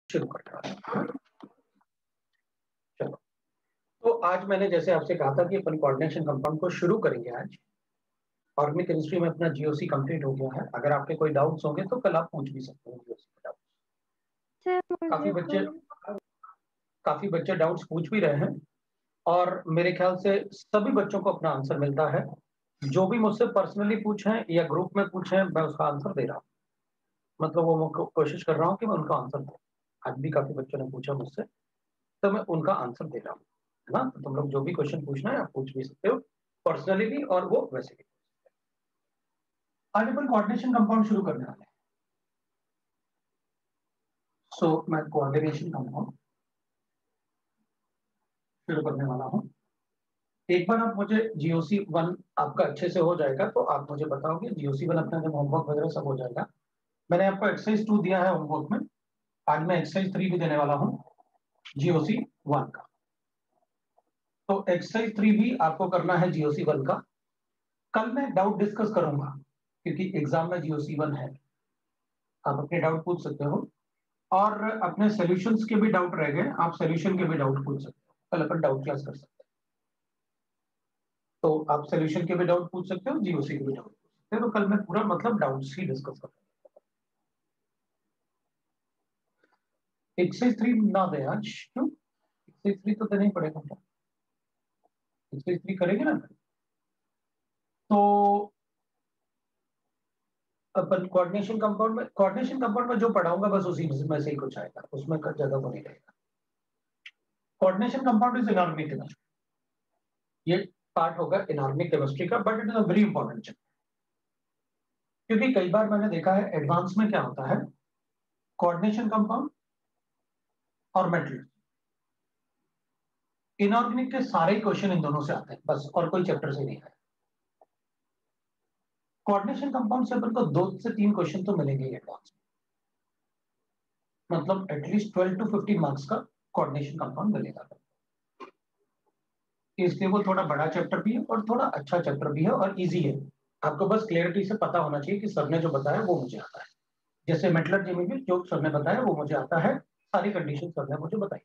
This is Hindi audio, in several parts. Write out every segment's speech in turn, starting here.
शुरू करते हैं। चलो, तो आज मैंने जैसे आपसे कहा था कि अपन कोऑर्डिनेशन कंपाउंड को शुरू करेंगे आज। ऑर्गेनिक केमिस्ट्री में अपना जीओसी कंप्लीट हो गया है। अगर आपके कोई डाउट्स होंगे तो कल आप पूछ भी सकते हैं जीओसी के डाउट्स। सर काफी मुझे बच्चे काफी बच्चे डाउट्स पूछ भी रहे हैं और मेरे ख्याल से सभी बच्चों को अपना आंसर मिलता है। जो भी मुझसे पर्सनली पूछे या ग्रुप में पूछे मैं उसका आंसर दे रहा हूँ। मतलब वो मैं कोशिश कर रहा हूँ कि मैं उनका आंसर दूँ। आज भी काफी बच्चों ने पूछा मुझसे, तो मैं उनका आंसर दे रहा हूँ, है ना। तो तुम लोग जो भी क्वेश्चन पूछना है आप पूछ भी सकते हो, पर्सनली भी और वो वैसे भी। आज अपन कोऑर्डिनेशन कंपाउंड शुरू करने वाले हैं। सो मैं कोऑर्डिनेशन कंपाउंड शुरू करने वाला हूँ। एक बार आप मुझे जीओसी 1 आपका अच्छे से हो जाएगा तो आप मुझे बताओगे। जीओसी 1 अपना जब होमवर्क वगैरह सब हो जाएगा, मैंने आपको एक्सरसाइज 2 दिया है होमवर्क में। आज मैं एक्सरसाइज 3 भी देने वाला हूँ जीओसी 1 का। तो एक्सरसाइज 3 भी आपको करना है जीओसी 1 का। कल मैं डाउट डिस्कस करूंगा क्योंकि एग्जाम में जीओसी 1 है। आप अपने डाउट पूछ सकते हो और अपने सॉल्यूशंस के भी डाउट रह गए, आप सॉल्यूशन के भी डाउट पूछ सकते हो। कल अपन डाउट क्लास कर सकते हैं, तो आप सॉल्यूशन के भी डाउट पूछ सकते हो, जीओसी के भी डाउट पूछ सकते हो। तो कल मैं पूरा मतलब डाउट्स ही डिस्कस करूंगा। एक्सरसाइज 3 ना दे आज, क्यों? एक्सरसाइज 3 तो देना ही पड़ेगा। एक्सरसाइज 3 करेंगे ना। तो अपन कोऑर्डिनेशन कंपाउंड में जो पढ़ाऊंगा बस उसी में से ही कुछ आएगा, उसमें ज्यादा को नहीं रहेगा। Coordination compound is inorganic chemistry. ये पार्ट होगा इनऑर्गेनिक केमिस्ट्री का, but it is a very important chapter. क्योंकि कई बार मैंने देखा है एडवांस में क्या होता है, कोऑर्डिनेशन कंपाउंड और मेटल, इनऑर्गेनिक के सारे क्वेश्चन इन दोनों से आते हैं बस, और कोई चैप्टर से नहीं है। कोऑर्डिनेशन कंपाउंड से अपन को 2 से 3 क्वेश्चन तो मिलेंगे एडवांस में, मतलब एटलीस्ट 12 to 15 मार्क्स का कोऑर्डिनेशन कंपाउंड मिलेगा। इसलिए वो थोड़ा बड़ा चैप्टर भी है और थोड़ा अच्छा चैप्टर भी है और इजी है। आपको बस क्लियरिटी से पता होना चाहिए कि सर ने जो बताया वो मुझे आता है। जैसे मेटलर्जी में भी जो सर ने बताया वो मुझे आता है, सारी कंडीशन सर ने मुझे बताई।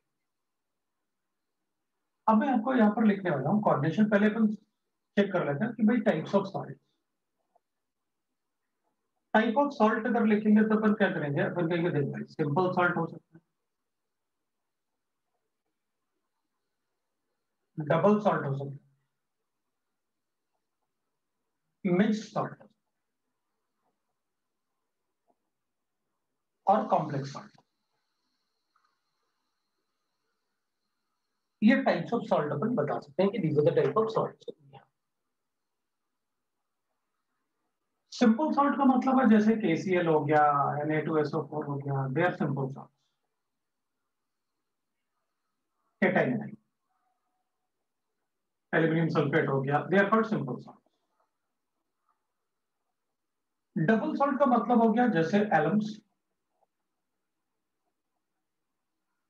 अब मैं आपको यहाँ पर लिखने वाला हूँ कोऑर्डिनेशन। पहले अपन चेक कर लेते हैं कि भाई types of salt. Type of salt अगर लिखेंगे तो अपन क्या करेंगे, अपन कहेंगे देख भाई सिंपल सॉल्ट हो सकता है, डबल सॉल्ट हो सकता है, मिक्स सॉल्ट और कॉम्प्लेक्स सॉल्ट। ये टाइप्स ऑफ सॉल्ट अपन बता सकते हैं कि these are the type of salt. Simple salt का मतलब है जैसे KCl हो गया, Na2SO4 हो गया, दे आर सिंपल सॉल्ट। केटाइन है, एल्यूमिनियम सल्फेट हो गया, they are called simple salt. Double salt का मतलब हो गया जैसे एलम्स,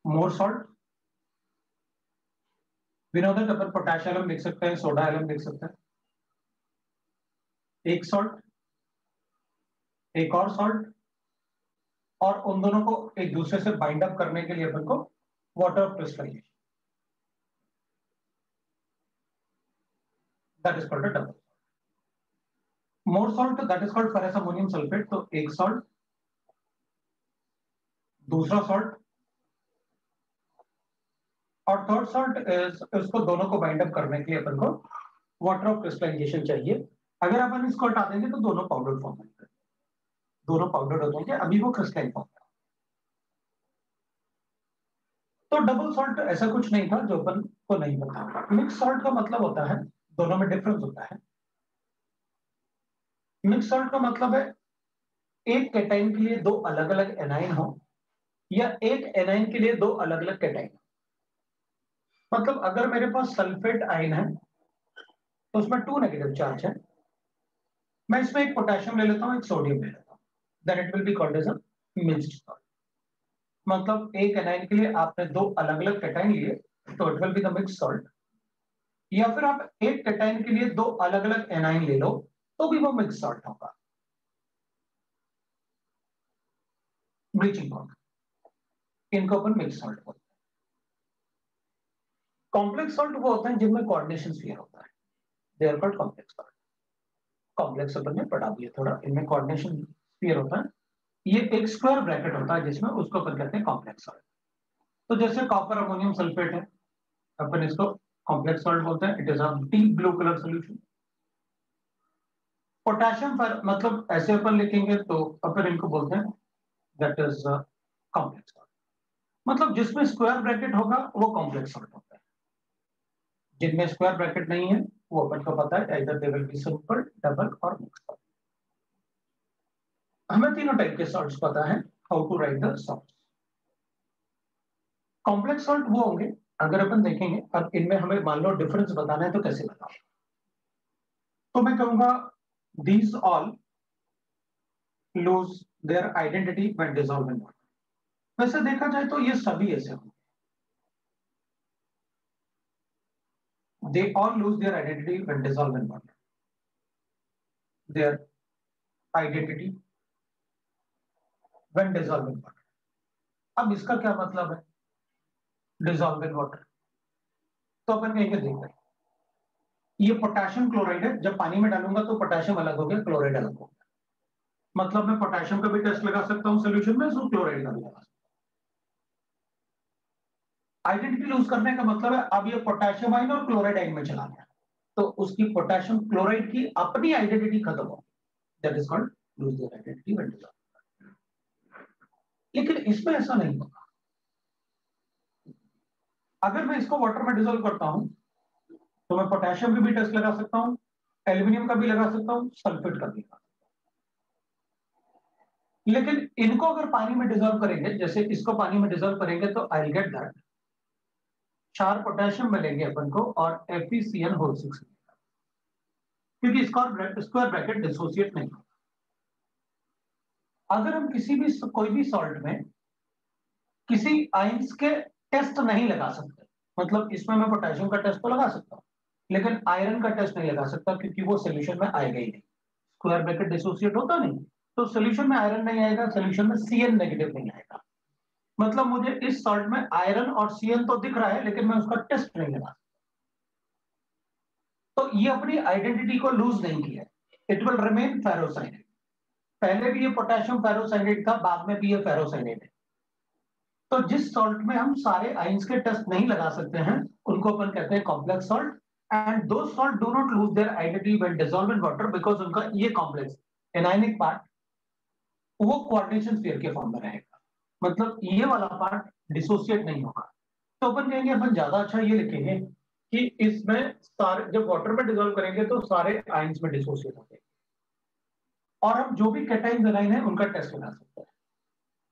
मोर सॉल्ट। विनोदन अपन पोटेश एलम लिख सकते हैं, सोडा एलम लिख सकते हैं। एक सॉल्ट, एक और सॉल्ट, और उन दोनों को एक दूसरे से बाइंड अप करने के लिए अपन को water crystallisation, that is called a double. Mohr salt that is called ferrous ammonium sulphate. तो एक सॉल्ट, दूसरा सॉल्ट और थर्ड सॉल्ट इज, इसको दोनों को बाइंड अप करने के लिए अपन को वाटर ऑफ क्रिस्टलाइजेशन चाहिए। अगर अपन इसको हटा देंगे तो दोनों पाउडर फॉर्म में, दोनों पाउडर हो जाएंगे, अभी वो क्रिस्टलाइन फॉर्म में। तो डबल सॉल्ट ऐसा कुछ नहीं था जो अपन को नहीं पता। मिक्स सॉल्ट का मतलब होता है, दोनों में डिफरेंस होता है। मिक्स सॉल्ट का मतलब है एक कैटाइन के लिए दो अलग अलग एनाइन हो, या एक एनाइन के लिए दो अलग अलग कैटाइन। मतलब अगर मेरे पास सल्फेट आयन है तो उसमें 2 नेगेटिव चार्ज है, मैं इसमें एक पोटेशियम ले लेता हूं, एक सोडियम ले लेता हूं, then it will be called as a mixed salt. मतलब एक एनाइन के लिए आपने दो अलग अलग कैटाइन लिए तो it will be the mixed salt. या फिर आप एक कैटाइन के लिए दो अलग अलग एनाइन ले लो तो भी वो मिक्स सॉल्ट होगा। ब्लीचिंग पाउडर, इनको अपन मिक्स सॉल्ट बोलते हैं। कॉम्प्लेक्स सॉल्ट वो होते हैं जिनमें कोऑर्डिनेशन स्फीयर होता है, they are called complex salt. Complex अपन ने पढ़ा दिया थोड़ा, इनमें कोऑर्डिनेशन स्फीयर होता है। ये एक स्क्वायर ब्रैकेट होता है जिसमें उसको अपन कहते हैं कॉम्प्लेक्स सॉल्ट। तो जैसे कॉपर अमोनियम सल्फेट है, अपन इसको कॉम्प्लेक्स सॉल्ट बोलते हैं, it is a deep blue colour solution. Potassium मतलब ऐसे अपन लिखेंगे तो अपन इनको बोलते हैं दैट इज कॉम्प्लेक्स सॉल्ट। मतलब जिसमें स्क्वायर ब्रैकेट होगा वो कॉम्प्लेक्स सॉल्ट होता है, जिनमें स्क्वायर ब्रैकेट नहीं है वो अपन को पता है इधर they will be simple, double और मिक्स सॉल्ट। हमें तीनों टाइप के सॉल्ट्स पता है, how to write the salts. Complex salt वो होंगे, अगर अपन देखेंगे अब इनमें हमें मान लो डिफरेंस बताना है तो कैसे बताओ, तो मैं कहूंगा these all loose their identity when dissolve in water. वैसे देखा जाए तो ये सभी ऐसे होंगे, they all loose their identity when dissolve in water, their identity when dissolve in water. अब इसका क्या मतलब है डिसॉल्व इन वाटर, तो अपन कहेंगे देखो ये पोटेशियम क्लोराइड है, जब पानी में डालूंगा तो पोटेशियम अलग हो गया, क्लोराइड अलग हो गया। मतलब मैं पोटेशियम का भी टेस्ट लगा सकता हूं सोल्यूशन में, सो क्लोराइड का भी लगा सकता हूं। आइडेंटिटी लूज करने का मतलब है अब ये पोटेशियम आयन और क्लोराइड आयन में चला गया, तो उसकी पोटेशियम क्लोराइड की अपनी आइडेंटिटी खत्म हो, that is called loose their identity when dissolve. लेकिन इसमें ऐसा नहीं होगा। अगर मैं इसको वाटर में डिसॉल्व करता हूं तो मैं पोटेशियम की भी टेस्ट लगा सकता हूं, एल्यूमिनियम का भी लगा सकता हूं, सल्फेट का भी लगा सकता हूं। लेकिन इनको अगर पानी में डिसॉल्व करेंगे, जैसे इसको पानी में डिसॉल्व करेंगे तो I will get that 4 potassium मिलेंगे अपन को और FeCl6, क्योंकि इसका स्क्वायर ब्रैकेट डिसोसिएट नहीं होगा। अगर हम किसी भी कोई भी सॉल्ट में किसी आयंस के टेस्ट नहीं लगा सकते, मतलब इसमें मैं पोटेशियम का टेस्ट तो लगा सकता हूं लेकिन आयरन का टेस्ट नहीं लगा सकता क्योंकि वो सोल्यूशन में आएगा ही नहीं, स्क्वायर ब्रैकेट डिसोसिएट होता नहीं, तो सोल्यूशन में आयरन नहीं आएगा, सोल्यूशन में Cn नेगेटिव नहीं आएगा। मतलब मुझे इस सॉल्ट में आयरन और Cn तो दिख रहा है लेकिन मैं उसका टेस्ट नहीं लगा, तो ये अपनी आइडेंटिटी को लूज नहीं किया, इट विल रिमेन फेरोसाइनेट। पहले भी ये पोटेशियम फेरोसाइनेट था, बाद में भी ये फेरोसाइनेट है। तो जिस सॉल्ट में हम सारे आइंस के टेस्ट नहीं लगा सकते हैं उनको अपन कहते हैं कॉम्प्लेक्स सॉल्ट, एंड दो salt do not lose their identity when dissolve in water because उनका ये कॉम्प्लेक्स एनायनिक पार्ट वो कोऑर्डिनेशन स्फीयर के फॉर्म में रहेगा, मतलब ये वाला पार्ट डिसोसिएट नहीं होगा। तो अपन कहेंगे अपन ज्यादा अच्छा ये लिखेंगे कि इसमें सारे जब वाटर में डिसॉल्व करेंगे तो सारे आइंस में डिसोसिएट होंगे और हम जो भी कैटाइन एनाइन है उनका टेस्ट लगा सकते हैं।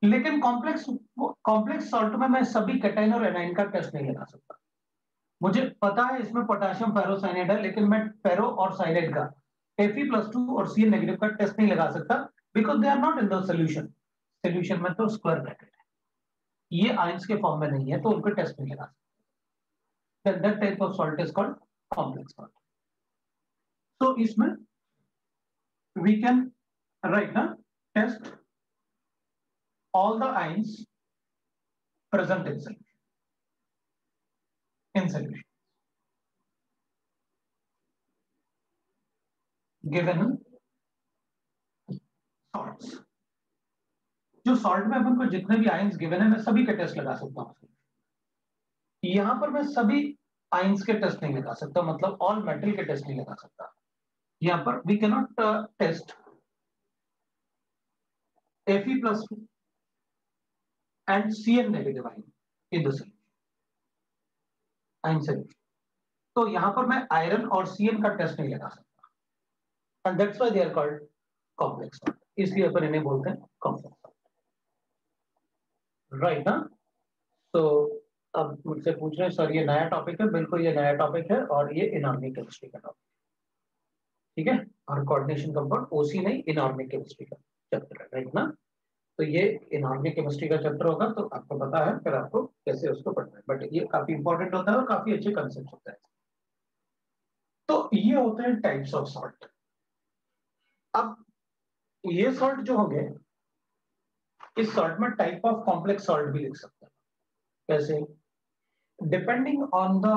लेकिन कॉम्प्लेक्स सॉल्ट में मैं सभी कैटाइन और एनाइन का टेस्ट नहीं लगा सकता। मुझे पता है इसमें पोटेशियम फेरोसाइनेट है लेकिन मैं फेरो और साइनेट का Fe+2 और Cn नेगेटिव का टेस्ट नहीं लगा सकता because they are not in the solution. Solution में तो स्क्वायर ब्रैकेट है, ये आयंस के फॉर्म में नहीं है तो उनको टेस्ट नहीं लगा सकता। That type of salt is called complex salt. तो इसमें वी कैन राइट ना test all the ions present in solution given salts। जो सॉल्ट में अपन को जितने भी आयंस गिवन है मैं सभी के टेस्ट लगा सकता हूं, यहां पर मैं सभी आयंस के टेस्ट नहीं लगा सकता, मतलब ऑल मेटल के टेस्ट नहीं लगा सकता। यहां पर we can not test Fe+2 and Cn negative ion in the solution ion solution, तो यहां पर मैं आयरन और Cn का टेस्ट नहीं लगा सकता and that's why they are called complex salt, इसलिए अपन इन्हें बोलते हैं कॉम्प्लेक्स सॉल्ट, राइट ना। तो अब मुझसे पूछ रहे हैं सर ये नया टॉपिक है, बिल्कुल ये नया टॉपिक है और ये इनऑर्गेनिक केमिस्ट्री का टॉपिक, ठीक है, और कोऑर्डिनेशन कंपाउंड ओसी नहीं इनऑर्गेनिक केमिस्ट्री का चैप्टर है, राइट ना। तो ये इनऑर्गेनिक केमिस्ट्री का चैप्टर होगा तो आपको पता है फिर आपको कैसे उसको पढ़ना है, बट ये काफी इंपॉर्टेंट होता है और काफी अच्छे कंसेप्ट होता है। तो ये होते हैं टाइप्स ऑफ सॉल्ट। अब ये सॉल्ट जो होंगे इस सॉल्ट में टाइप ऑफ कॉम्प्लेक्स सॉल्ट भी लिख सकते हैं, कैसे? Depending on the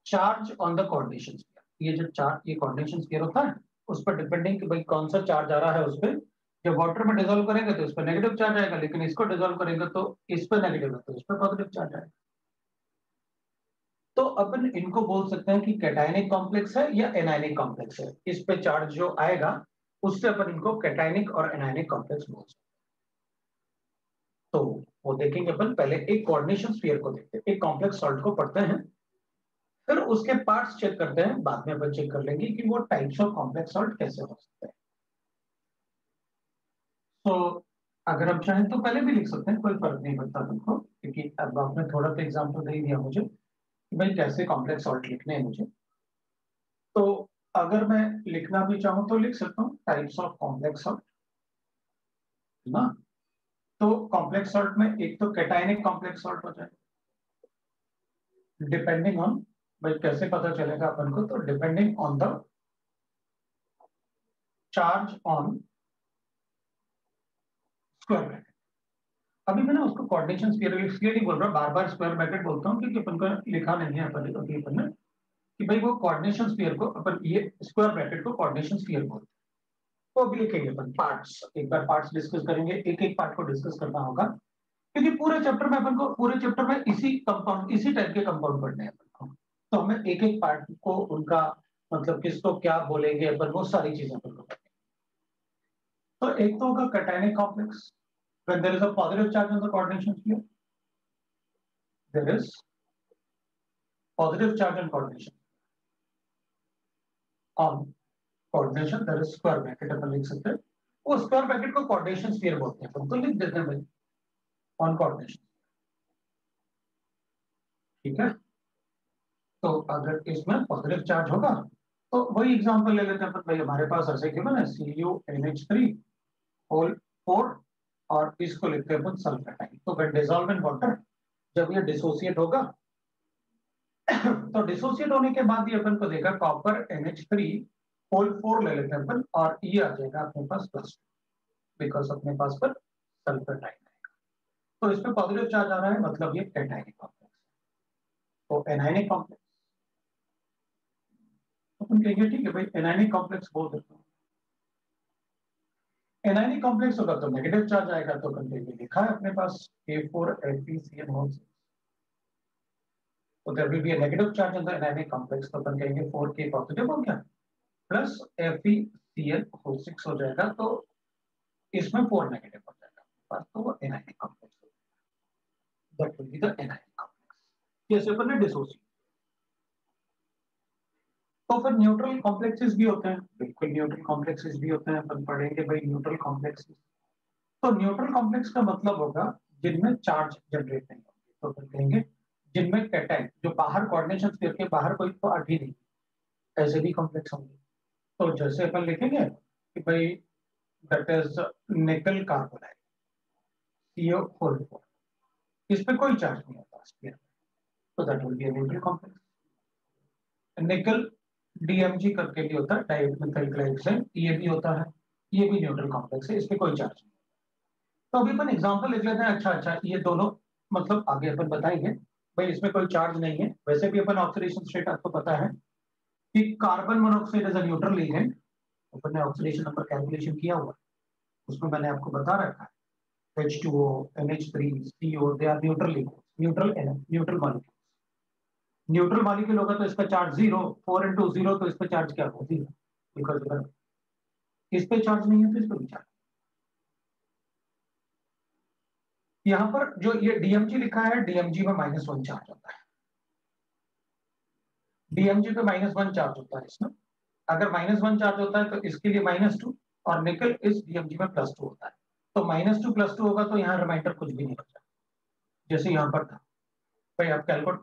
charge on the coordination sphere. ये जो चार्ज, ये कोऑर्डिनेशन स्फीयर होता है, उस पर डिपेंडिंग कि भाई कौन सा चार्ज आ रहा है उस पर। जब वाटर में डिजोल्व करेंगे तो इस पर नेगेटिव चार्ज आएगा, लेकिन इसको डिजोल्व करेंगे तो इस पर नेगेटिव है तो इस पर पॉजिटिव चार्ज आएगा। तो अपन इनको बोल सकते हैं कि कैटायनिक कॉम्प्लेक्स है या एनायनिक कॉम्प्लेक्स है। इस पे चार्ज जो आएगा उससे अपन इनको कैटायनिक और एनायनिक कॉम्प्लेक्स बोल सकते हैं। तो वो देखेंगे अपन, पहले एक कोऑर्डिनेशन स्फीयर को देखते हैं, एक कॉम्प्लेक्स सॉल्ट को पढ़ते हैं, फिर उसके पार्ट्स चेक करते हैं, बाद में अपन चेक कर लेंगे कि वो टाइप्स ऑफ कॉम्प्लेक्स सॉल्ट कैसे हो सकते हैं। तो अगर हम चाहें तो पहले भी लिख सकते हैं, कोई फर्क नहीं पड़ता तुमको, क्योंकि अब आपने थोड़ा सा एग्जाम्पल दे दिया मुझे कि भाई कैसे कॉम्प्लेक्स सॉल्ट लिखने हैं मुझे। तो अगर मैं लिखना भी चाहूँ तो लिख सकता हूँ टाइप्स ऑफ कॉम्प्लेक्स सॉल्ट, है ना। तो कॉम्प्लेक्स सॉल्ट में एक तो कैटायनिक कॉम्प्लेक्स सॉल्ट हो जाएगा, डिपेंडिंग ऑन, भाई कैसे पता चलेगा अपन को, तो depending on the charge on square bracket. अभी मैंने उसको कोऑर्डिनेशन स्फीयर इसलिए नहीं बोल रहा, बार बार स्क्वायर ब्रैकेट बोलता हूँ क्योंकि अपन को लिखा नहीं है अपन ने कि भाई वो कोऑर्डिनेशन स्फीयर को अपन, ये स्क्वायर ब्रैकेट को कोऑर्डिनेशन स्फीयर बोलते हैं। तो अभी लिखेंगे अपन पार्ट्स, एक बार पार्ट्स डिस्कस करेंगे, एक एक पार्ट को डिस्कस करना होगा, क्योंकि पूरे चैप्टर में अपन को, पूरे चैप्टर में इसी कंपाउंड, इसी टाइप के कंपाउंड पढ़ने हैं अपन को। तो हमें एक एक पार्ट को उनका मतलब किसको क्या बोलेंगे अपन, वो सारी चीजें अपन को पढ़नी। तो एक तो होगा cationic complex, when there is a positive charge on the coordination sphere, there is positive charge on coordination, on coordination there is square bracket अपन लिख सकते हैं, वो स्क्वायर ब्रैकेट को कोऑर्डिनेशन स्फीयर बोलते हैं, तो लिख देते हैं भाई ऑन कोऑर्डिनेशन। ठीक है, तो अगर इसमें पॉजिटिव चार्ज होगा तो वही एग्जांपल ले लेते हैं अपन, भाई हमारे पास ऐसे गिवन है CuNH3 होल 4, और इसको लिखते हैं अपन सल्फेटाइन। तो व्हेन डिसॉल्व इन वाटर, जब ये डिसोसिएट होगा तो डिसोसिएट होने के बाद ये अपन को देखा कॉपर NH3 होल 4 ले लेते हैं अपन, और ये आ जाएगा अपने पास प्लस, बिकॉज अपने पास पर सल्फेटाइन आएगा। तो इसमें पॉजिटिव चार्ज आ रहा है, मतलब ये कैटायनिक कॉम्प्लेक्स। तो एनायनिक कॉम्प्लेक्स अपन कहेंगे, ठीक है भाई एनायनिक कॉम्प्लेक्स बोल देते हैं। एनायनिक कॉम्प्लेक्स होगा तो नेगेटिव चार्ज आएगा, तो अपन कहेंगे लिखा है अपने पास A4FeCN6, तो there will be a negative charge on the anionic complex, तो अपन कहेंगे 4K पॉजिटिव हो गया प्लस FeCl6 हो जाएगा, तो इसमें 4 नेगेटिव हो जाएगा बस, तो वो एनायनिक कॉम्प्लेक्स हो जाएगा, that will be the anionic complex. जैसे अपन ने डिसोसिएट, तो फिर न्यूट्रल कॉम्प्लेक्सेस भी होते हैं, बिल्कुल न्यूट्रल कॉम्प्लेक्सेस भी होते हैं, अपन पढ़ेंगे भाई न्यूट्रल कॉम्प्लेक्सेस। तो न्यूट्रल कॉम्प्लेक्स का मतलब होगा जिनमें चार्ज जनरेट नहीं होंगे, तो फिर कहेंगे जिनमें कैटायन, जो बाहर कोऑर्डिनेशन स्फीयर के बाहर कोई पार्ट ही नहीं, ऐसे भी कॉम्प्लेक्स होंगे। तो जैसे अपन लिखेंगे कि भाई दैट इज निकल कार्बोनाइड CO4, इस पे कोई चार्ज नहीं होता स्फीयर में, तो that will be a neutral complex. निकल DMG करके भी होता है, डाइऑक्सिल मिथाइल ग्लाइकोसाइड, ये भी होता है, ये भी न्यूट्रल कॉम्प्लेक्स है, इस पे कोई चार्ज नहीं। तो अभी अपन एग्जांपल लिख लेते हैं। अच्छा अच्छा, ये दोनों मतलब आगे अपन बताएंगे, भाई इसमें कोई चार्ज नहीं है। वैसे भी अपन ऑक्सीडेशन स्टेट आपको पता है कि carbon monoxide is a neutral agent, अपन ने ऑक्सीडेशन नंबर कैलकुलेशन किया हुआ है, उसमें मैंने आपको बता रखा है H2O NH3 CO they are neutral liquid, neutral molecule. Neutral molecule होगा तो इसका चार्ज 0, 4 into 0, तो इस पर चार्ज क्या होगा 0, बिकॉज अगर इस पे चार्ज नहीं है तो इस पर भी चार्ज। यहाँ पर जो ये DMG लिखा है, DMG में -1 चार्ज होता है, DMG पे -1 चार्ज होता है इसमें। अगर -1 चार्ज होता है तो इसके लिए -2, और निकल इस DMG में +2 होता है, तो -2 + 2 होगा तो यहाँ रिमाइंडर कुछ भी नहीं बचा, जैसे यहाँ पर था। भाई आप कैलकुलेट,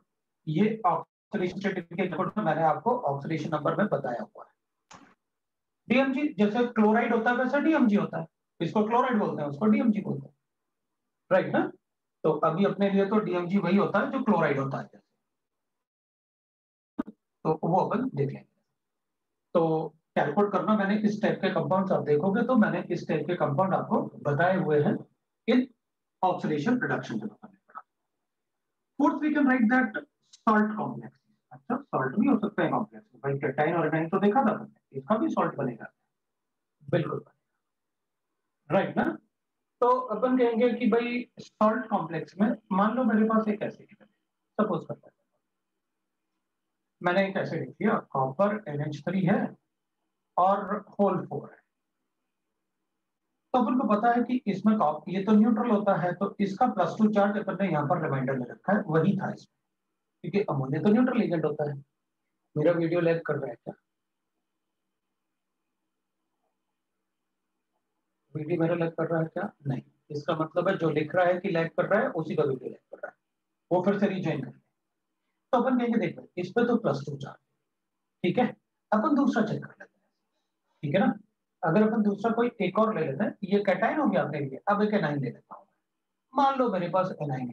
ये ऑक्सीडेशन स्टेट मैंने आपको ऑक्सीडेशन नंबर में बताया हुआ है। DMG जैसे क्लोराइड होता है वैसा DMG होता है, इसको क्लोराइड बोलते हैं, उसको DMG बोलते हैं, राइट ना। तो अभी अपने लिए तो DMG वही होता है जो क्लोराइड होता है, तो वो अपन देख लेंगे। तो कैलकुलेट करना, मैंने इस टाइप के कंपाउंड्स आप देखोगे तो मैंने इस टाइप के कंपाउंड आपको बताए हुए हैं इन ऑक्सीडेशन रिडक्शन के बारे में। Fourth we can write that salt complex. अच्छा, सॉल्ट भी हो सकता है कॉम्प्लेक्स, भाई केटाइन और एनाइन तो देखा था तुमने, इसका भी सॉल्ट बनेगा। बिल्कुल राइट ना। तो अपन कहेंगे कि भाई सॉल्ट कॉम्प्लेक्स में मान लो मेरे पास एक एसिड है, सपोज करता है मैंने एक एसिड लिख दिया, कॉपर NH3 है और होल 4 है। तो अपन को पता है कि इसमें ये तो न्यूट्रल होता है, तो इसका +2 चार्ज अपन ने यहाँ पर रिमाइंडर में रखा है, वही था इसमें, क्योंकि अमोनिया तो न्यूट्रल एजेंट होता है। मेरा वीडियो लैग कर रहा है क्या? वीडियो मेरा लैग कर रहा है क्या? नहीं। इसका मतलब है जो लिख रहा है कि लैग कर रहा है उसी का वीडियो लैग कर रहा है, वो फिर से रीजॉइन कर। तो अपन कहेंगे देखो इस पे तो +2 चार्ज, ठीक है, अपन दूसरा चेक कर लेते हैं, ठीक है ना। अगर अपन दूसरा कोई एक और ले लेते हैं, ये कैटाइन हो गया आपके लिए, अब एक एनाइन ले लेता हूँ। मान लो मेरे पास एनाइन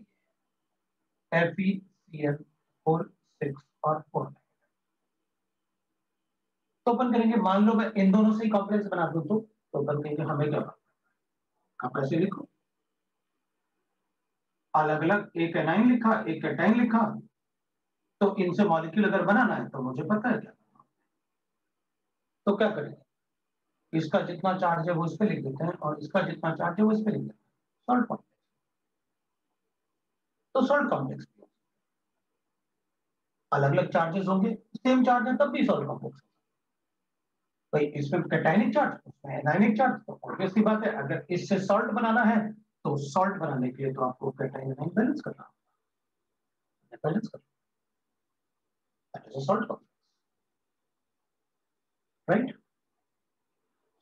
FeCl4 6 और 4। तो अपन करेंगे, मान लो मैं इन दोनों से ही कॉम्प्लेक्स बना दूं तो अपन कहेंगे हमें क्या, आप ऐसे लिखो अलग अलग, एक एनाइन लिखा एक कैटाइन लिखा, तो इनसे मॉलिक्यूल अगर बनाना है तो मुझे पता है क्या। तो क्या करेंगे, इसका जितना चार्ज है वो इस पे लिख देते हैं और इसका जितना चार्ज है वो इस पे लिख देते हैं, सॉल्ट कॉम्प्लेक्स। तो सॉल्ट कॉम्प्लेक्स अलग अलग चार्जेस होंगे, सेम चार्ज है तब भी सॉल्ट कॉम्प्लेक्स। भाई इसमें कैटाइनिक चार्ज उसमें एनाइनिक चार्ज, तो ऑब्वियस सी बात है अगर इससे सॉल्ट बनाना है तो सॉल्ट बनाने के लिए तो आपको कैटाइन एनाइन बैलेंस करना, बैलेंस करना, that is a salt complex, right.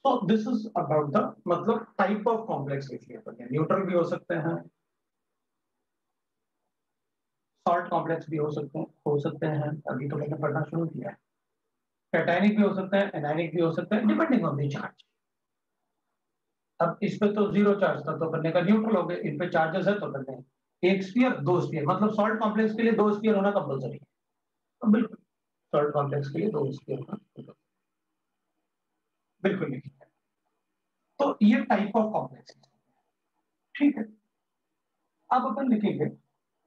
So this is about the मतलब टाइप ऑफ कॉम्प्लेक्स लिख लिया अपन, न्यूट्रल भी हो सकते हैं, सॉल्ट कॉम्प्लेक्स भी हो सकते हैं, अभी तो मैंने पढ़ना शुरू किया है। कैटाइनिक भी हो सकते हैं, एनाइनिक भी हो सकते हैं, डिपेंडिंग ऑन द चार्ज। अब इस पे तो जीरो चार्ज था तो बनने का न्यूट्रल हो गए, इन पे चार्जेस है तो बनने एक स्फीयर दो स्फीयर, मतलब सॉल्ट कॉम्प्लेक्स के लिए दो स्फीयर होना कंपलसरी है। तो बिल्कुल सॉल्ट कॉम्प्लेक्स के लिए दो स्फीयर होना बिल्कुल नहीं है। तो ये टाइप ऑफ कॉम्प्लेक्स, ठीक है। अब अपन लिखेंगे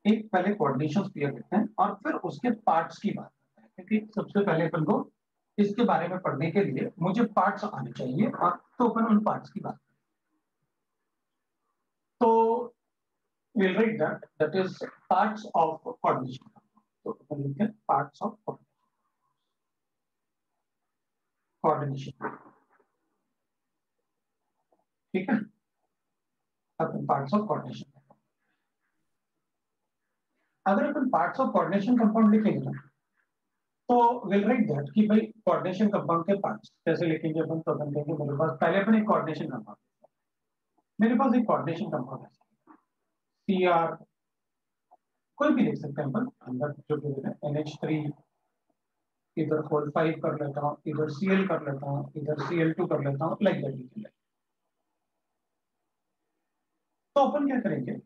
एक पहले कोऑर्डिनेशन क्लियर करते हैं और फिर उसके पार्ट्स की बात करते हैं, क्योंकि सबसे पहले अपन को इसके बारे में पढ़ने के लिए मुझे पार्ट्स आने चाहिए, और तो अपन उन पार्ट्स की बात करें। तो we'll write that is parts of coordination, तो अपन लिखते हैं पार्ट्स ऑफ कोऑर्डिनेशन, ठीक है। अपन पार्ट्स ऑफ कोऑर्डिनेशन, अगर अपन पार्ट्स ऑफ कोऑर्डिनेशन कंपाउंड लिखेंगे ना तो विल राइट दैट कि भाई कोऑर्डिनेशन कंपाउंड के पार्ट्स कैसे लिखेंगे अपन, तो अपन कहेंगे मेरे पास पहले अपन एक कोऑर्डिनेशन कंपाउंड, मेरे पास एक कोऑर्डिनेशन कंपाउंड है CR, कोई भी लिख सकते हैं अपन, अंदर जो भी है NH3, इधर 4 5 कर लेता हूँ, इधर Cl कर लेता हूँ, इधर Cl2 कर लेता हूँ, लाइक दैट। तो अपन क्या करेंगे,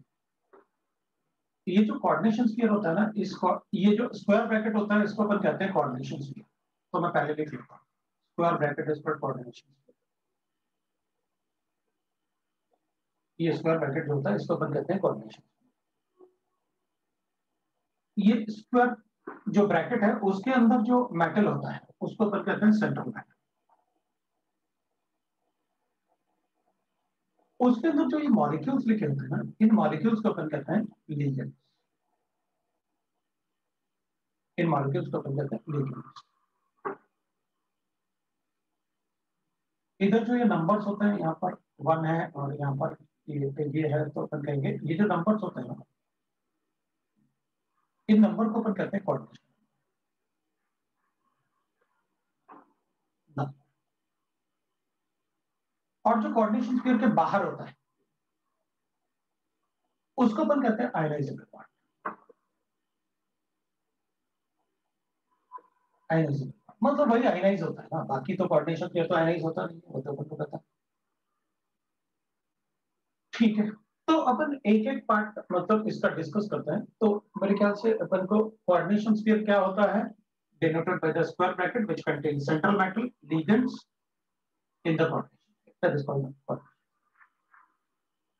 ये जो कोऑर्डिनेशन स्फीयर होता है ना, इसको ये जो स्क्वायर ब्रैकेट होता है इसको अपन कहते हैं कोऑर्डिनेशन स्फीयर। तो मैं पहले लिख लेता हूँ, square bracket is for coordination, ये स्क्वायर ब्रैकेट जो होता है इसको अपन कहते हैं कोऑर्डिनेशन। ये स्क्वायर जो ब्रैकेट है उसके अंदर जो मेटल होता है उसको अपन कहते हैं सेंट्रल मेटल, उसके अंदर जो ये मॉलिक्यूल्स लिखे होते हैं ना, इन मॉलिक्यूल्स को अपन कहते हैं लिगेंड्स, इन मॉलिक्यूल्स को अपन कहते हैं लिगेंड्स। इधर जो ये नंबर्स होते हैं यहाँ पर 1 है और यहाँ पर ये है, तो अपन कहेंगे ये जो नंबर्स होते हैं इन नंबर को अपन कहते हैं कोऑर्डिनेशन। और जो कोऑर्डिनेशन स्फीयर के बाहर होता है उसको अपन कहते हैं आयनाइजेबल पार्ट, आयनाइजेबल मतलब वही आयनाइज होता है ना, बाकी तो कोऑर्डिनेशन स्फीयर तो आयनाइज होता नहीं, वो तो अपन को पता है, ठीक है। तो अपन एक एक पार्ट मतलब इसका डिस्कस करते हैं। तो मेरे ख्याल से अपन को कोऑर्डिनेशन स्फीयर क्या होता है, denoted by the square bracket which contains central metal ligands in the coordination, that is called coordination.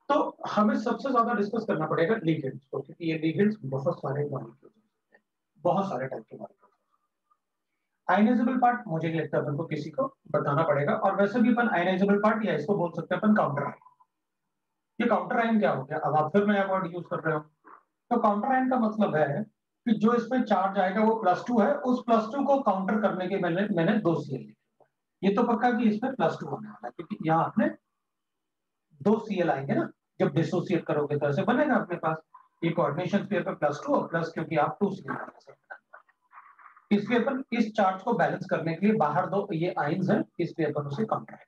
तो हमें सबसे ज्यादा डिस्कस करना पड़ेगा लिगेंड्स को, क्योंकि ये लिगेंड्स बहुत सारे मॉलिक्यूल्स हैं, बहुत सारे टाइप के मॉलिक्यूल्स। आयनाइजेबल पार्ट मुझे नहीं लगता अपन को किसी को बताना पड़ेगा, और वैसे भी अपन आयनाइजेबल पार्ट या इसको बोल सकते हैं अपन काउंटर आयन। ये काउंटर आयन क्या हो गया, अब आप फिर नया वर्ड यूज कर रहे हो। तो काउंटर आयन का मतलब है कि जो इसमें चार्ज आएगा वो +2 है, उस +2 को काउंटर करने के मैंने 2 Cl लिखे। ये तो पक्का कि इसमें +2 होने वाला है, क्योंकि यहाँ आपने 2 Cl आएंगे ना, जब डिसोसिएट करोगे तो ऐसे बनेगा अपने पास ये कोऑर्डिनेशन पेयर पे +2 और प्लस, क्योंकि आप 2 Cl इसलिए अपन इस चार्ज को बैलेंस करने के लिए बाहर दो ये आयंस है, इसलिए अपन उसे काउंटर आयन।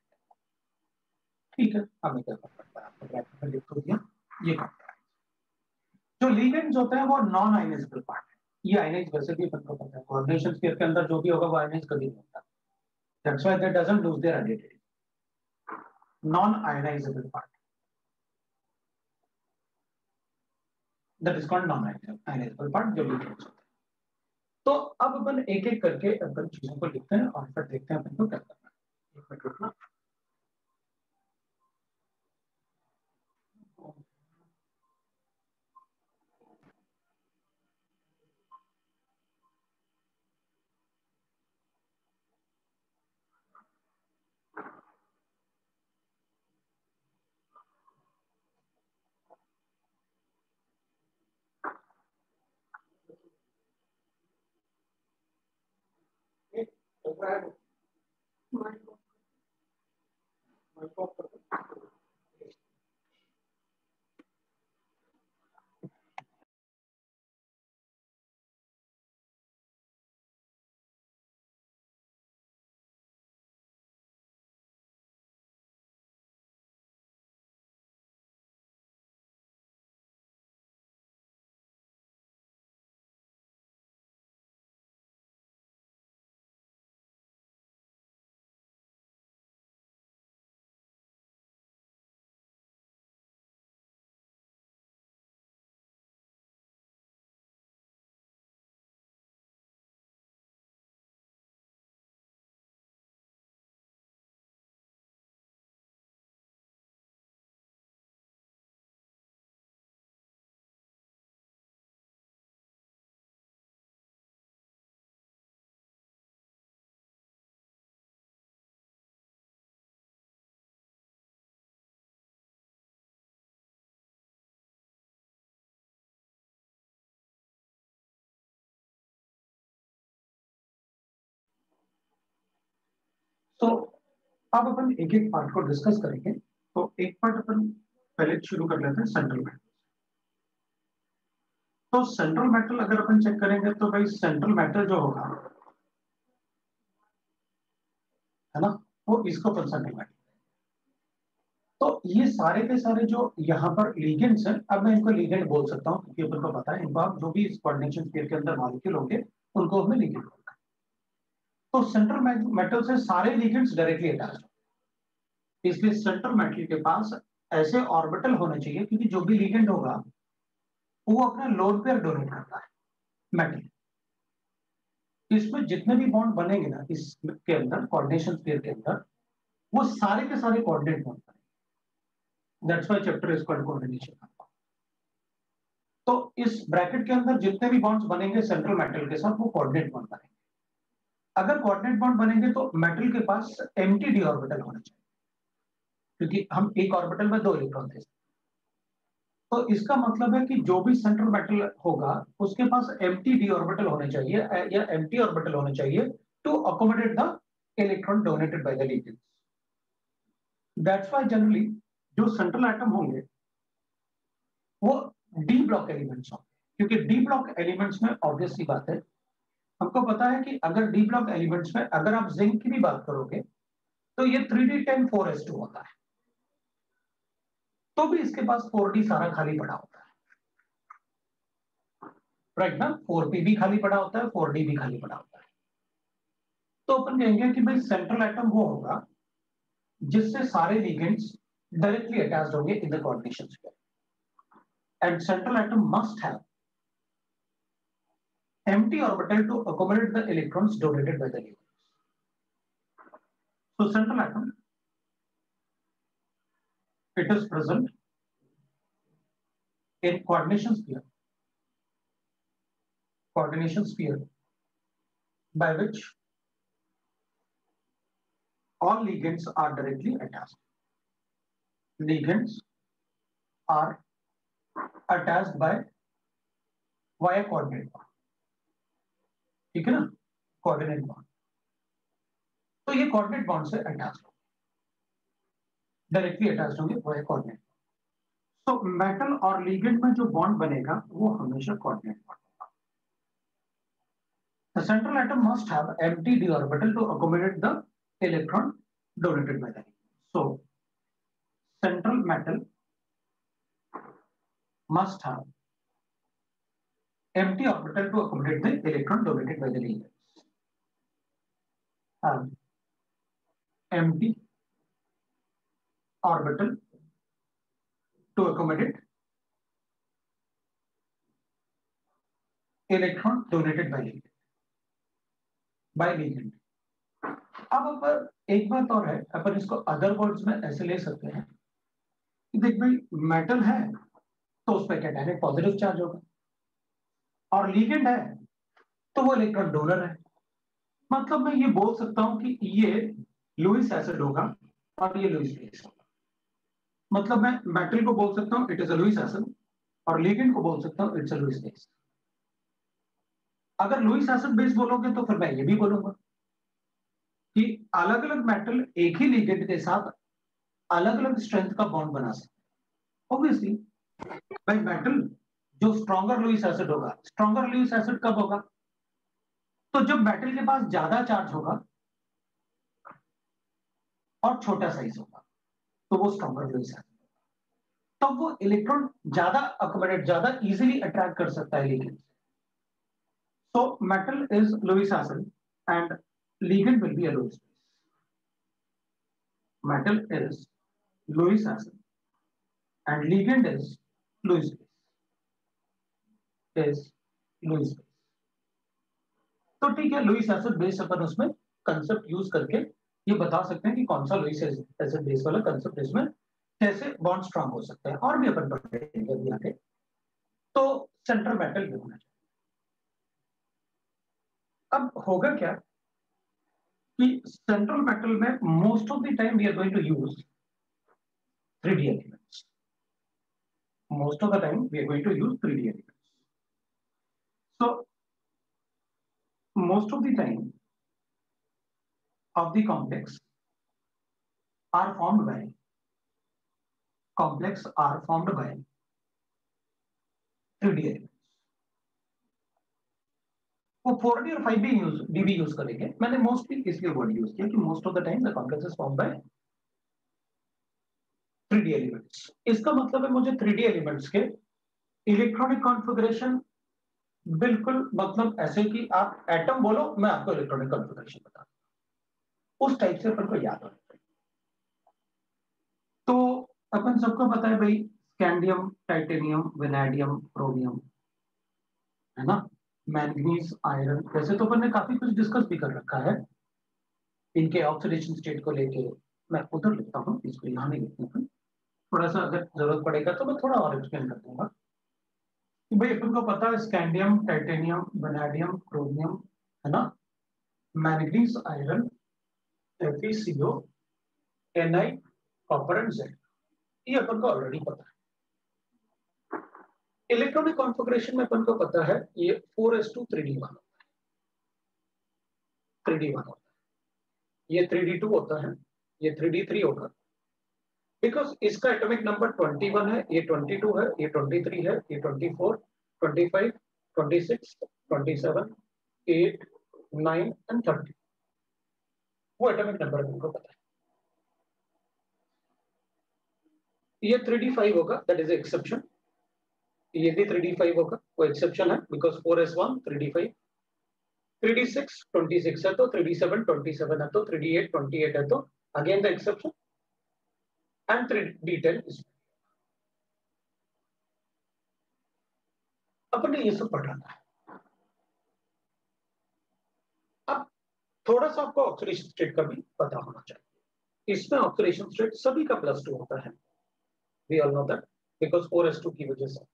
ठीक है, हमें क्या फर्क पड़ता है, आपको ब्रैकेट में लिख तो दिया ये काउंटर आयन। जो लिगेंड्स होते हैं वो नॉन आयनाइजेबल पार्ट है। ये आयनाइज वैसे भी अपन को पता है, कोऑर्डिनेशन पेयर के अंदर जो भी होगा वो आयनाइज कभी नहीं होता, that's why they doesn't lose their identity. Non ionisable part, that is called non ionisable part, जो लिगेंड्स होते हैं। तो अब अपन एक एक करके अपन चीजों को लिखते हैं और फिर देखते हैं अपन को क्या करना है। एक मिनट रुकना। तो अब अपन एक एक पार्ट को डिस्कस करेंगे। तो एक पार्ट अपन पहले शुरू कर लेते हैं सेंट्रल मेटल। तो सेंट्रल मेटल अगर अपन चेक करेंगे तो भाई सेंट्रल मेटल जो होगा है ना, वो इसको अपन सेंट्रल मेटल। तो ये सारे के सारे जो यहाँ पर लिगेंड्स हैं, अब मैं इनको लिगेंड बोल सकता हूँ क्योंकि अपन को पता है इनको, आप जो भी इस कोऑर्डिनेशन पेयर के अंदर मॉलिक्यूल होंगे उनको हमें लिगेंड बोलते हैं। तो सेंट्रल मेटल से सारे लिगेंड्स डायरेक्टली अटैच होंगे, इसलिए सेंट्रल मेटल के पास ऐसे ऑर्बिटल होने चाहिए, क्योंकि जो भी लिगेंड होगा वो अपना लोन पेयर डोनेट करता है मेटल। इसमें जितने भी बॉन्ड बनेंगे ना इसके अंदर कोऑर्डिनेशन पेयर के अंदर, वो सारे के सारे कोऑर्डिनेट बॉन्ड बनेंगे। That's why chapter is called coordination. तो इस ब्रैकेट के अंदर जितने भी बॉन्ड्स बनेंगे सेंट्रल मेटल के साथ वो कोऑर्डिनेट बॉन्ड बनेंगे। अगर कोऑर्डिनेट बॉन्ड बनेंगे तो मेटल के पास एम्प्टी डी ऑर्बिटल होना चाहिए, क्योंकि हम एक ऑर्बिटल में 2 इलेक्ट्रॉन दे सकते हैं। तो इसका मतलब है कि जो भी सेंट्रल मेटल होगा उसके पास एम्प्टी डी ऑर्बिटल होने चाहिए या एम्प्टी ऑर्बिटल होने चाहिए to accommodate the electron donated by the ligands. That's why generally जो सेंट्रल एटम होंगे वो डी ब्लॉक एलिमेंट्स होंगे, क्योंकि डी ब्लॉक एलिमेंट्स में ऑब्वियस सी बात है, हमको पता है कि अगर डी ब्लॉक एलिमेंट्स में अगर आप जिंक की भी बात करोगे तो ये 3d10 4s2 होता है, तो भी इसके पास 4d सारा खाली पड़ा होता है, राइट ना। 4p भी खाली पड़ा होता है, 4d भी खाली पड़ा होता है। तो अपन कहेंगे कि भाई सेंट्रल एटम वो होगा जिससे सारे लिगेंड्स डायरेक्टली अटैच्ड होंगे in the coordination pair, and central atom must have empty orbital to accommodate the electrons donated by the ligands. So central atom, it is present in coordination sphere by which all ligands are directly attached. Ligands are attached by via coordinate bond. ठीक है ना, कोऑर्डिनेट बॉन्ड. तो ये कोऑर्डिनेट बॉन्ड से अटैच होंगे, डायरेक्टली अटैच होंगे वही कोऑर्डिनेट. तो मेटल और लिगेंड में जो बॉन्ड बनेगा वो हमेशा कोऑर्डिनेट बॉन्ड होगा. The central atom must have empty d orbital to accommodate the electron donated by the ligand. So central metal must have empty orbital to accommodate the electron donated by the ligand. Empty orbital to accommodate electron donated by ligand. अब एक बात और है, अपन इसको अदर वर्ड्स में ऐसे ले सकते हैं कि देख भाई मेटल है तो उस पर कैटायनिक पॉजिटिव चार्ज होगा, और लिगेंड है तो वो इलेक्ट्रॉन डोनर है. मतलब मैं ये बोल सकता हूं कि ये लुईस एसिड होगा और ये लुईस बेस होगा. मतलब मैं मेटल को बोल सकता हूं it is a Lewis acid और लिगेंड को बोल सकता हूं इट्स अ लुईस बेस. अगर लुईस एसिड बेस बोलोगे तो फिर मैं ये भी बोलूंगा कि अलग अलग मेटल एक ही लिगेंड के साथ अलग अलग स्ट्रेंथ का बॉन्ड बना सकते हैं. ऑब्वियसली भाई मेटल जो स्ट्रॉन्गर लुईस एसिड होगा, स्ट्रॉन्गर लुईस एसिड कब होगा? तो जब मेटल के पास ज्यादा चार्ज होगा और छोटा साइज होगा तो वो स्ट्रॉन्गर लुईस एसिड. तब वो इलेक्ट्रॉन ज्यादा अकोमोडेट, ज्यादा इजीली अट्रैक्ट कर सकता है ligand. So metal is Lewis acid and ligand will be a Lewis base. Metal is Lewis acid and ligand is Lewis base. Is Lewis base. तो ठीक है, लुईस एसिड बेस अपन उसमें कंसेप्ट यूज करके ये बता सकते हैं कि कौन सा लुईस एसिड बेस वाला कंसेप्ट इसमें कैसे बॉन्ड स्ट्रांग हो सकते हैं, और भी अपन पढ़ेंगे अभी आगे. तो सेंट्रल मेटल ये होना चाहिए. अब होगा क्या कि सेंट्रल मेटल में most of the time we are going to use 3D elements. Most of the time we are going to use 3D elements. So most of the time of the complex are formed by 3D elements. वो 4D और 5D भी यूज करेंगे. मैंने मोस्टली इसलिए वर्ड यूज किया कि most of the time the complex is formed by 3D elements. इसका मतलब है मुझे 3D एलिमेंट्स के इलेक्ट्रॉनिक कॉन्फ़िगरेशन बिल्कुल मतलब ऐसे कि आप एटम बोलो मैं आपको इलेक्ट्रॉनिक कॉन्फ़िगरेशन बता दूं, उस टाइप से अपन को याद होना चाहिए. तो अपन सबको पता है भाई स्कैंडियम, टाइटेनियम, वेनेडियम, क्रोमियम, है ना, मैंगनीज, आयरन. वैसे तो अपन ने काफी कुछ डिस्कस भी कर रखा है इनके ऑक्सीडेशन स्टेट को लेके. मैं उधर लिखता हूँ, इसको यहाँ नहीं लिखता हूँ. थोड़ा सा अगर जरूरत पड़ेगा तो मैं थोड़ा और एक्सप्लेन कर दूंगा कि भाई अपन को पता है स्कैंडियम, टाइटेनियम, वेनेडियम, क्रोमियम, है ना, manganese, iron, FeCO, Ni, copper and zinc. ये अपन को ऑलरेडी पता है. इलेक्ट्रॉनिक कॉन्फ़िगरेशन में अपन को पता है ये 4s2 3d1 होता है. 3d1 होता है, ये 3d2 होता है, ये 3d3 होगा. बिकॉज इसका एटॉमिक नंबर 21 है, ये 22 है, ये 23 है, ये 24, 25, 26, 27, 8, 9 एंड 30. वो एटॉमिक नंबर हमको पता है. ये 3d5 होगा, दैट इज एक्सेप्शन. ये भी 3d5 होगा, वो एक्सेप्शन है बिकॉज 4s1 3d5, 3d6 26 है तो 3d7 27 है तो 3d8 28 है तो again the exception and 3d10 is. अपन ने ये सब पढ़ रखा है. अब थोड़ा सा आपको ऑक्सीडेशन स्टेट का भी पता होना चाहिए. इसमें ऑक्सीडेशन स्टेट सभी का +2 होता है. We all know that because 4s2 की वजह से.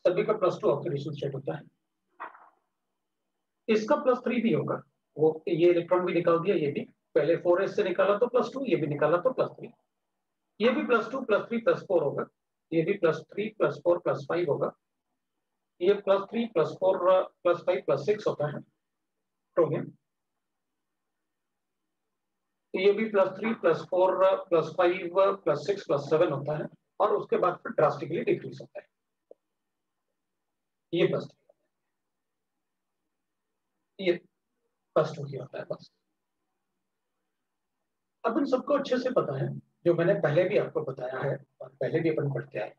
सभी का +2 ऑक्सीडेशन स्टेट होता है। इसका +3 भी होगा, वो ये इलेक्ट्रॉन भी निकाल दिया, ये भी पहले 4s से निकाला तो +2, ये भी निकाला तो +3, ये भी +2 +3 +4 होगा, ये भी +3 +4 +5 होगा, ये +3 +4 +5 +6 होता है क्रोमियम, ये भी +3 +4 +5 +6 +7 होता है, और उसके बाद फिर ड्रास्टिकली डिक्रीज होता है, ये +3, ये +2 ही होता है बस। अब इन सबको अच्छे से पता है, जो मैंने पहले भी आपको बताया है और पहले भी अपन पढ़ते आए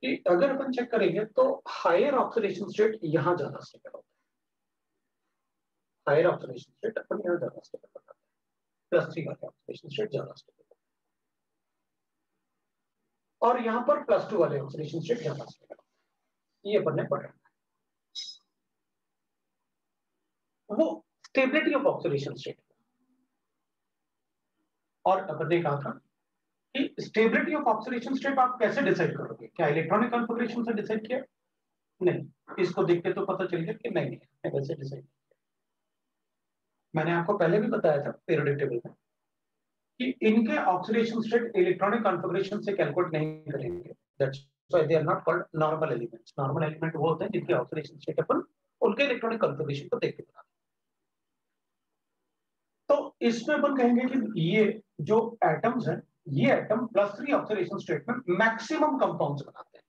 कि अगर अपन चेक करेंगे तो हायर ऑक्सीडेशन स्टेट यहां ज्यादा स्टेबल होता है, हायर ऑक्सीडेशन स्टेट अपन यहां ज्यादा स्टेबल होता है, +3 वाले ऑक्सीडेशन स्टेट ज्यादा स्टेबल होता है, और यहां पर +2 वाले ऑक्सीडेशन स्टेट ज्यादा स्टेबल होता है, ये अपन ने पढ़ा। वो स्टेबिलिटी ऑफ ऑक्सीडेशन स्टेट, और अपन ने कहा था कि स्टेबिलिटी ऑफ ऑक्सीडेशन स्टेट आप कैसे डिसाइड करोगे, क्या इलेक्ट्रॉनिक कॉन्फ़िगरेशन से डिसाइड किया? नहीं, इसको देख के तो पता चल गया कि नहीं वैसे डिसाइड। मैंने आपको पहले भी बताया था पीरियोडिक टेबल में कि इनके ऑक्सीडेशन स्टेट इलेक्ट्रॉनिक कॉन्फ़िगरेशन से कैलकुलेट नहीं करेंगे, that's why they are not called normal elements. Normal element वो होते हैं जिनके ऑक्सीडेशन स्टेट अपन उनके इलेक्ट्रॉनिक कॉन्फ़िगरेशन को देख के बनाते हैं। तो इसमें अपन कहेंगे कि ये जो एटम्स हैं, ये एटम +3 ऑक्सीडेशन स्टेट में मैक्सिमम कंपाउंड्स बनाते हैं,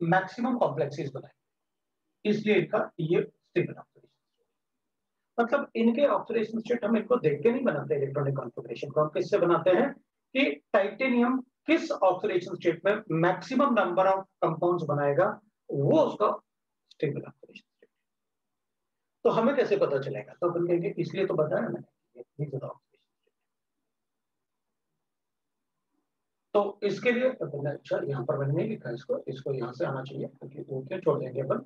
मैक्सिमम कॉम्प्लेक्सेस बनाएंगे, इसलिए इनका ये स्टेबल ऑक्सीडेशन, मतलब इनके ऑक्सीडेशन स्टेट हम इनको देख के नहीं बनाते इलेक्ट्रॉनिक कॉन्फ़िगरेशन को, हम किससे बनाते हैं कि टाइटेनियम किस ऑक्सीडेशन स्टेट में मैक्सिमम नंबर ऑफ कंपाउंड्स बनाएगा, वो उसका स्टेबल ऑक्सीडेशन स्टेट। तो हमें कैसे पता चलेगा, तो अपन कहेंगे इसलिए तो बताया मैंने ये ज्यादा ऑक्सीडेशन। तो इसके लिए अच्छा यहाँ पर मैंने नहीं लिखा, इसको यहाँ से आना चाहिए क्योंकि वो क्या छोड़ देंगे अपन,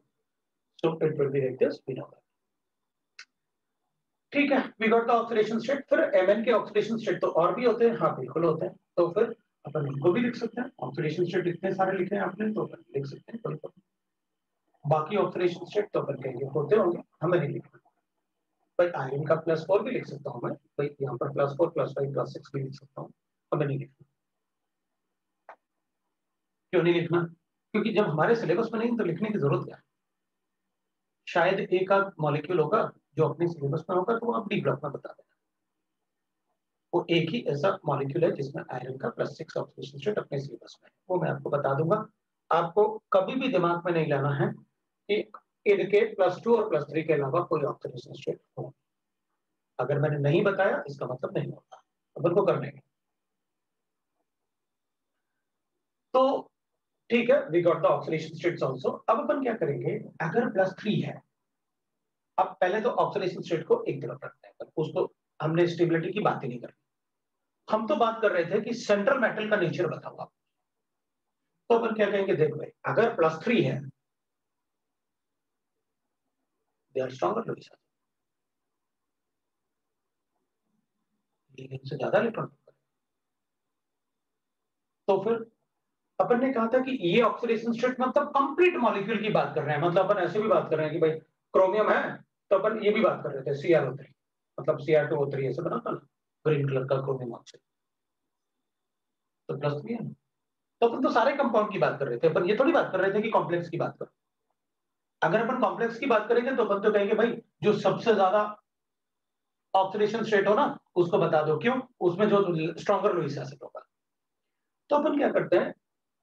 so it will be like this, ठीक है। We got the oxidation state. फिर Mn के ऑक्सीडेशन स्टेट तो और भी होते हैं, हाँ बिल्कुल होते हैं, तो फिर अपन इनको भी लिख सकते हैं, ऑक्सीडेशन स्टेट इतने सारे लिखे हैं आपने तो अपन लिख सकते हैं, कोई प्रॉब्लम। बाकी ऑक्सीडेशन स्टेट तो अपन कहेंगे होते होंगे, हमें नहीं लिखना। भाई आयरन का +4 भी लिख सकता हूँ मैं, भाई यहाँ पर +4 +5 +6 भी लिख सकता हूँ, हमें नहीं लिखना। क्यों नहीं लिखना? क्योंकि जब हमारे सिलेबस में नहीं तो लिखने की जरूरत क्या है? शायद एक आध मॉलिक्यूल होगा जो अपने सिलेबस में होगा तो वो आप डी ब्लॉक में बता देना। वो एक ही ऐसा मॉलिक्यूल है जिसमें आयरन का +6 ऑक्सीडेशन स्टेट अपने सिलेबस में है, वो मैं आपको बता दूंगा। आपको कभी भी दिमाग में नहीं लाना है कि इनके +2 और +3 के अलावा कोई ऑक्सीडेशन स्टेट हो। अगर मैंने नहीं बताया इसका मतलब नहीं होता, अपन को करने का। तो ठीक है, we got the oxidation states also. अब अपन क्या करेंगे, अगर +3 है, अब पहले तो ऑक्सीडेशन स्टेट को एक तरफ रखते हैं, उसको हमने स्टेबिलिटी की बात ही नहीं करी, हम तो बात कर रहे थे कि सेंट्रल मेटल का नेचर बताओ आप। तो अपन क्या कहेंगे, देख भाई अगर +3 है, दे आर स्ट्रॉन्गर लोग, से ज्यादा इलेक्ट्रॉन। तो फिर अपन ने कहा था कि ये ऑक्सीडेशन स्टेट मतलब कंप्लीट मॉलिक्यूल की बात कर रहे हैं, मतलब अपन ऐसे भी बात कर रहे हैं कि भाई क्रोमियम है, तो अपन ये भी बात कर रहे थे CrO3, मतलब Cr2O3 ऐसे बना था ना, ग्रीन कलर का क्रोमियम ऑक्साइड, तो +3 है। तो अपन तो सारे कंपाउंड की बात कर रहे थे, अपन ये थोड़ी बात कर रहे थे कि कॉम्प्लेक्स की बात करो। अगर अपन कॉम्प्लेक्स की बात करेंगे तो अपन तो कहेंगे भाई जो सबसे ज्यादा ऑक्सीडेशन स्टेट हो ना उसको बता दो, क्यों? उसमें जो स्ट्रॉन्गर लुईस एसिड होगा। तो अपन क्या करते हैं,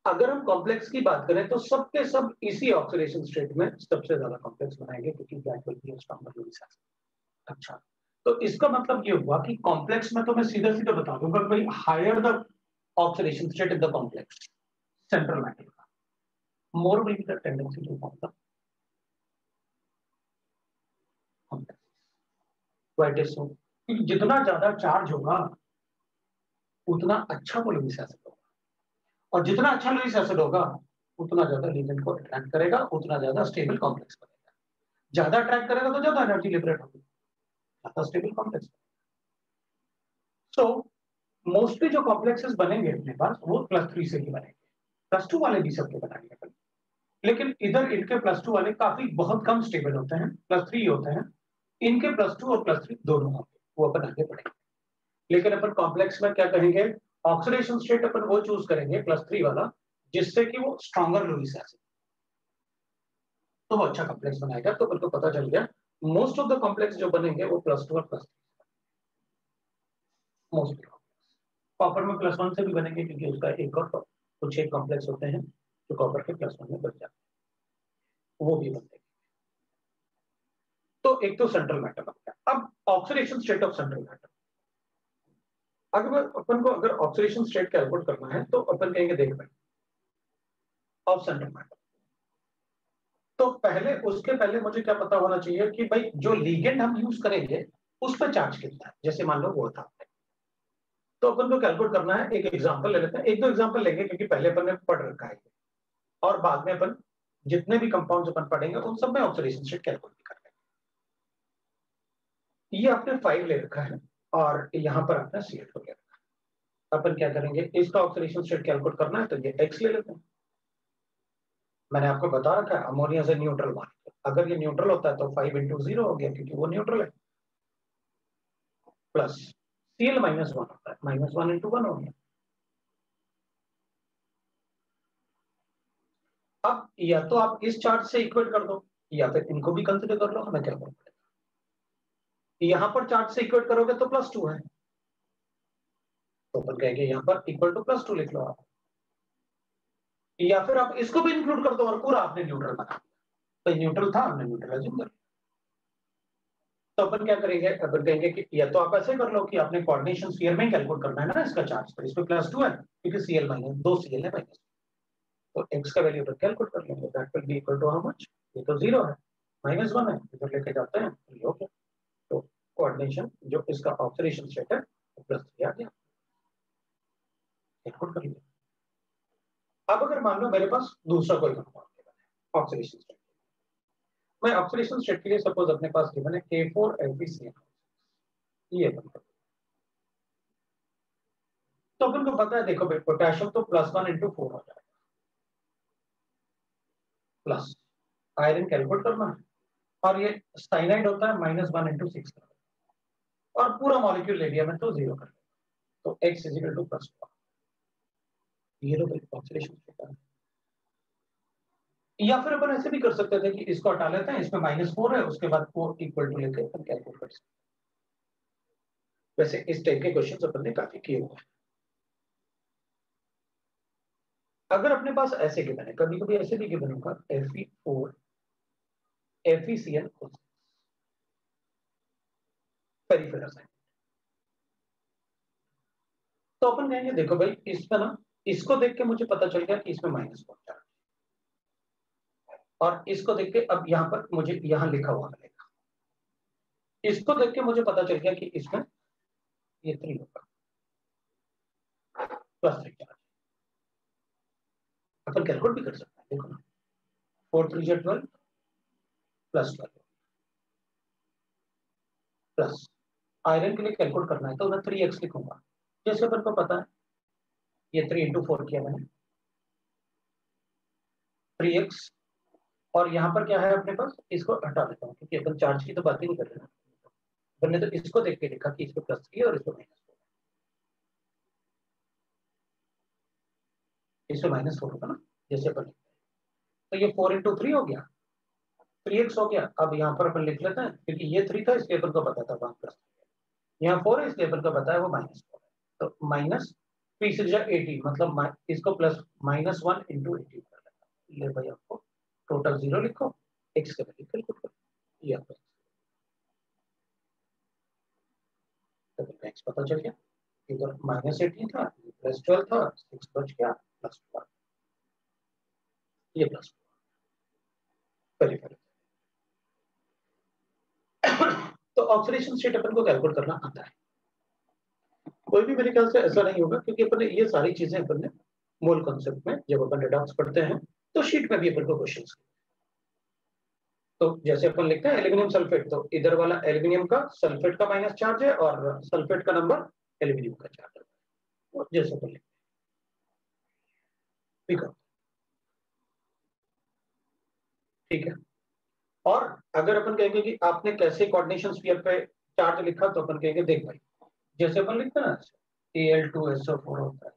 अगर हम कॉम्प्लेक्स की बात करें तो सबके सब इसी ऑक्सीडेशन स्टेट में सबसे ज्यादा कॉम्प्लेक्स बनाएंगे क्योंकि that will be stronger Lewis acid. अच्छा, तो इसका मतलब ये हुआ कि कॉम्प्लेक्स में तो मैं सीधा सीधा बता दूंगा कि भाई higher the oxidation state in the complex central metal का, more will be the tendency to form the complex. What is so, क्योंकि जितना ज्यादा चार्ज होगा उतना अच्छा वो लुईस एसिड होगा, और जितना अच्छा लुईस एसिड होगा उतना ज्यादा लिगेंड को अट्रैक्ट करेगा, उतना ज्यादा स्टेबल कॉम्प्लेक्स बनेगा। ज्यादा अट्रैक्ट करेगा तो ज्यादा एनर्जी लिबरेट होगी, ज्यादा स्टेबल कॉम्प्लेक्स। सो मोस्टली जो कॉम्प्लेक्सेस बनेंगे अपने पास वो +3 से ही बनेंगे, +2 वाले भी सबके बनाएंगे। लेकिन इधर इनके +2 वाले काफी बहुत कम स्टेबल होते हैं, +3 होते हैं। इनके +2 और +3 दोनों होंगे, वो अपन आगे पढ़ेंगे। लेकिन अपन कॉम्प्लेक्स में क्या कहेंगे, ऑक्सीडेशन स्टेट अपन वो चूज करेंगे +3 वाला जिससे कि वो स्ट्रॉन्गर लुईस एसिड, तो वो अच्छा कॉम्प्लेक्स बनाएगा। तो अपन को पता चल गया मोस्ट ऑफ द कॉम्प्लेक्स जो बनेंगे वो +2 और +3 मोस्ट कॉपर में +1 से भी बनेंगे क्योंकि उसका एक और कुछ एक कॉम्प्लेक्स होते हैं जो कॉपर के +1 में बन जाते हैं, वो भी बनते हैं। तो एक तो सेंट्रल मैटर बन गया। अब oxidation state of central matter, अगर अपन को अगर ऑक्सीडेशन स्टेट कैलकुलेट करना है तो अपन कहेंगे देख भाई ऑफ सेंट्रल मैटर, तो पहले उसके पहले मुझे क्या पता होना चाहिए कि भाई जो लीगेंड हम यूज करेंगे उस पर चार्ज कितना है। जैसे मान लो वो था, तो अपन को कैलकुलेट करना है। एक एग्जांपल ले लेते हैं, एक दो एग्जांपल लेंगे क्योंकि पहले अपन ने पढ़ रखा है और बाद में अपन जितने भी कंपाउंड्स अपन पढ़ेंगे उन सब में ऑक्सीडेशन स्टेट कैलकुलेट कर लेंगे। ये आपने 5 ले रखा है और यहाँ पर आपने CH4 ले रखा है। अपन क्या करेंगे, इसका ऑक्सीडेशन स्टेट कैलकुलेट करना है तो ये X ले लेते हैं। मैंने आपको बता रखा है अमोनिया से न्यूट्रल मान, अगर ये न्यूट्रल होता है तो 5 × 0 हो गया क्योंकि वो न्यूट्रल है, प्लस Cl -1 होता है, -1 × 1 हो गया। अब या तो आप इस चार्ट से इक्वेट कर दो या फिर इनको भी कंसिडर कर लो, हमें क्या करना पड़ेगा। यहां पर चार्ट से इक्वेट करोगे तो +2 है, तो अपन कहेंगे यहां पर इक्वल टू +2 लिख लो आप, या फिर आप इसको भी इंक्लूड कर दो और पूरा आपने न्यूट्रल बना दिया। तो न्यूट्रल था, हमने न्यूट्रल एज्यूम कर लिया। तो अपन क्या करेंगे, अपन कहेंगे कि या तो आप ऐसे कर लो कि आपने कोऑर्डिनेशन स्फीयर में कैलकुलेट करना है ना इसका चार्ज, तो इसमें +2 है क्योंकि Cl - 2 Cl है माइनस, तो x का वैल्यू पर कैलकुलेट कर लेंगे, that will be equal to how much, ये तो 0 है, -1 है, इधर लेके जाते हैं तो ये हो गया। तो कोऑर्डिनेशन जो इसका ऑक्सीडेशन स्टेट है +3 आ गया, कैलकुलेट कर लिया। अब अगर मान लो मेरे पास दूसरा कोई कंपाउंड है ऑक्सीडेशन स्टेट, मैं ऑक्सीडेशन स्टेट के लिए सपोज अपने पास गिवन है K4FeCl, ये अपन, तो अपन को पता है देखो भाई पोटेशियम तो +1 × 4 हो जाएगा, प्लस आयरन कैलकुलेट करना है और ये साइनाइड होता है -1 × 6 और पूरा मॉलिक्यूल ले लिया मैं तो 0 कर, तो X = +4, ये लो भाई ऑक्सीडेशन स्टेट है। या फिर अपन ऐसे भी कर सकते थे कि इसको हटा लेते हैं, इसमें -4 है, उसके बाद 4 इक्वल टू लेके अपन कैलकुलेट कर सकते हैं। वैसे इस टाइप के क्वेश्चंस अपन ने काफी किए हुए हैं। अगर अपने पास ऐसे गिवन है, कभी कभी ऐसे भी गिवन होगा Fe4FeCl पेरिफेरल साइड, तो अपन कहेंगे देखो भाई इसमें ना, इसको देख के मुझे पता चल गया कि इसमें -4 चार्ज, और इसको देख के अब यहाँ पर मुझे यहाँ लिखा हुआ मिलेगा, इसको देख के मुझे पता चल गया कि इसमें ये 3 होगा, +3 चार्ज। अपन कैलकुलेट भी कर सकते हैं, देखो ना 4 × 3 = 12 +12 प्लस आयरन के लिए कैलकुलेट करना है तो मैं 3x लिखूंगा, जैसे अपन को पता है ये 3 × 4 किया मैंने 3x, और यहाँ पर क्या है अपने पास, इसको हटा देता हूँ क्योंकि अपन चार्ज की तो बात ही नहीं कर रहे ना, अपन ने तो इसको देख के लिखा कि इसको +3 और इसको -4, इसको -4 होगा ना जैसे अपन, तो ये 4 × 3 हो गया, 3x हो गया। अब यहाँ पर अपन लिख लेते हैं क्योंकि ये 3 था इसलिए अपन को पता था 1 + 3, यहाँ 4 है इसलिए अपन को पता है वो -4 है, तो -3 × 18 मतलब इसको प्लस -1 × 18 कर लेना। ये भाई आपको टोटल 0 लिखो, x का वैल्यू कैलकुलेट करो, ये आपको तो x पता चल गया, इधर -18 था, +12 था, 6 बच गया, +4, ये +4 पेरिफेरल। तो ऑक्सीडेशन स्टेट अपन को कैलकुलेट करना आता है, कोई भी मेरे ख्याल से ऐसा नहीं होगा क्योंकि अपन ने ये सारी चीजें अपन ने मूल कॉन्सेप्ट में जब अपन रिडॉक्स पढ़ते हैं तो शीट में भी अपन को क्वेश्चंस, तो जैसे अपन लिखते हैं एल्यूमिनियम सल्फेट, तो इधर वाला एल्यूमिनियम का सल्फेट का माइनस चार्ज है और सल्फेट का नंबर एल्यूमिनियम का चार्ज है, तो जैसे अपन लिखते हैं। ठीक है। और अगर अपन कहेंगे कि आपने कैसे कोऑर्डिनेशन स्फीयर पे चार्ज लिखा, तो अपन कहेंगे देख भाई, जैसे अपन लिखते हैं ना Al2SO4 होता है,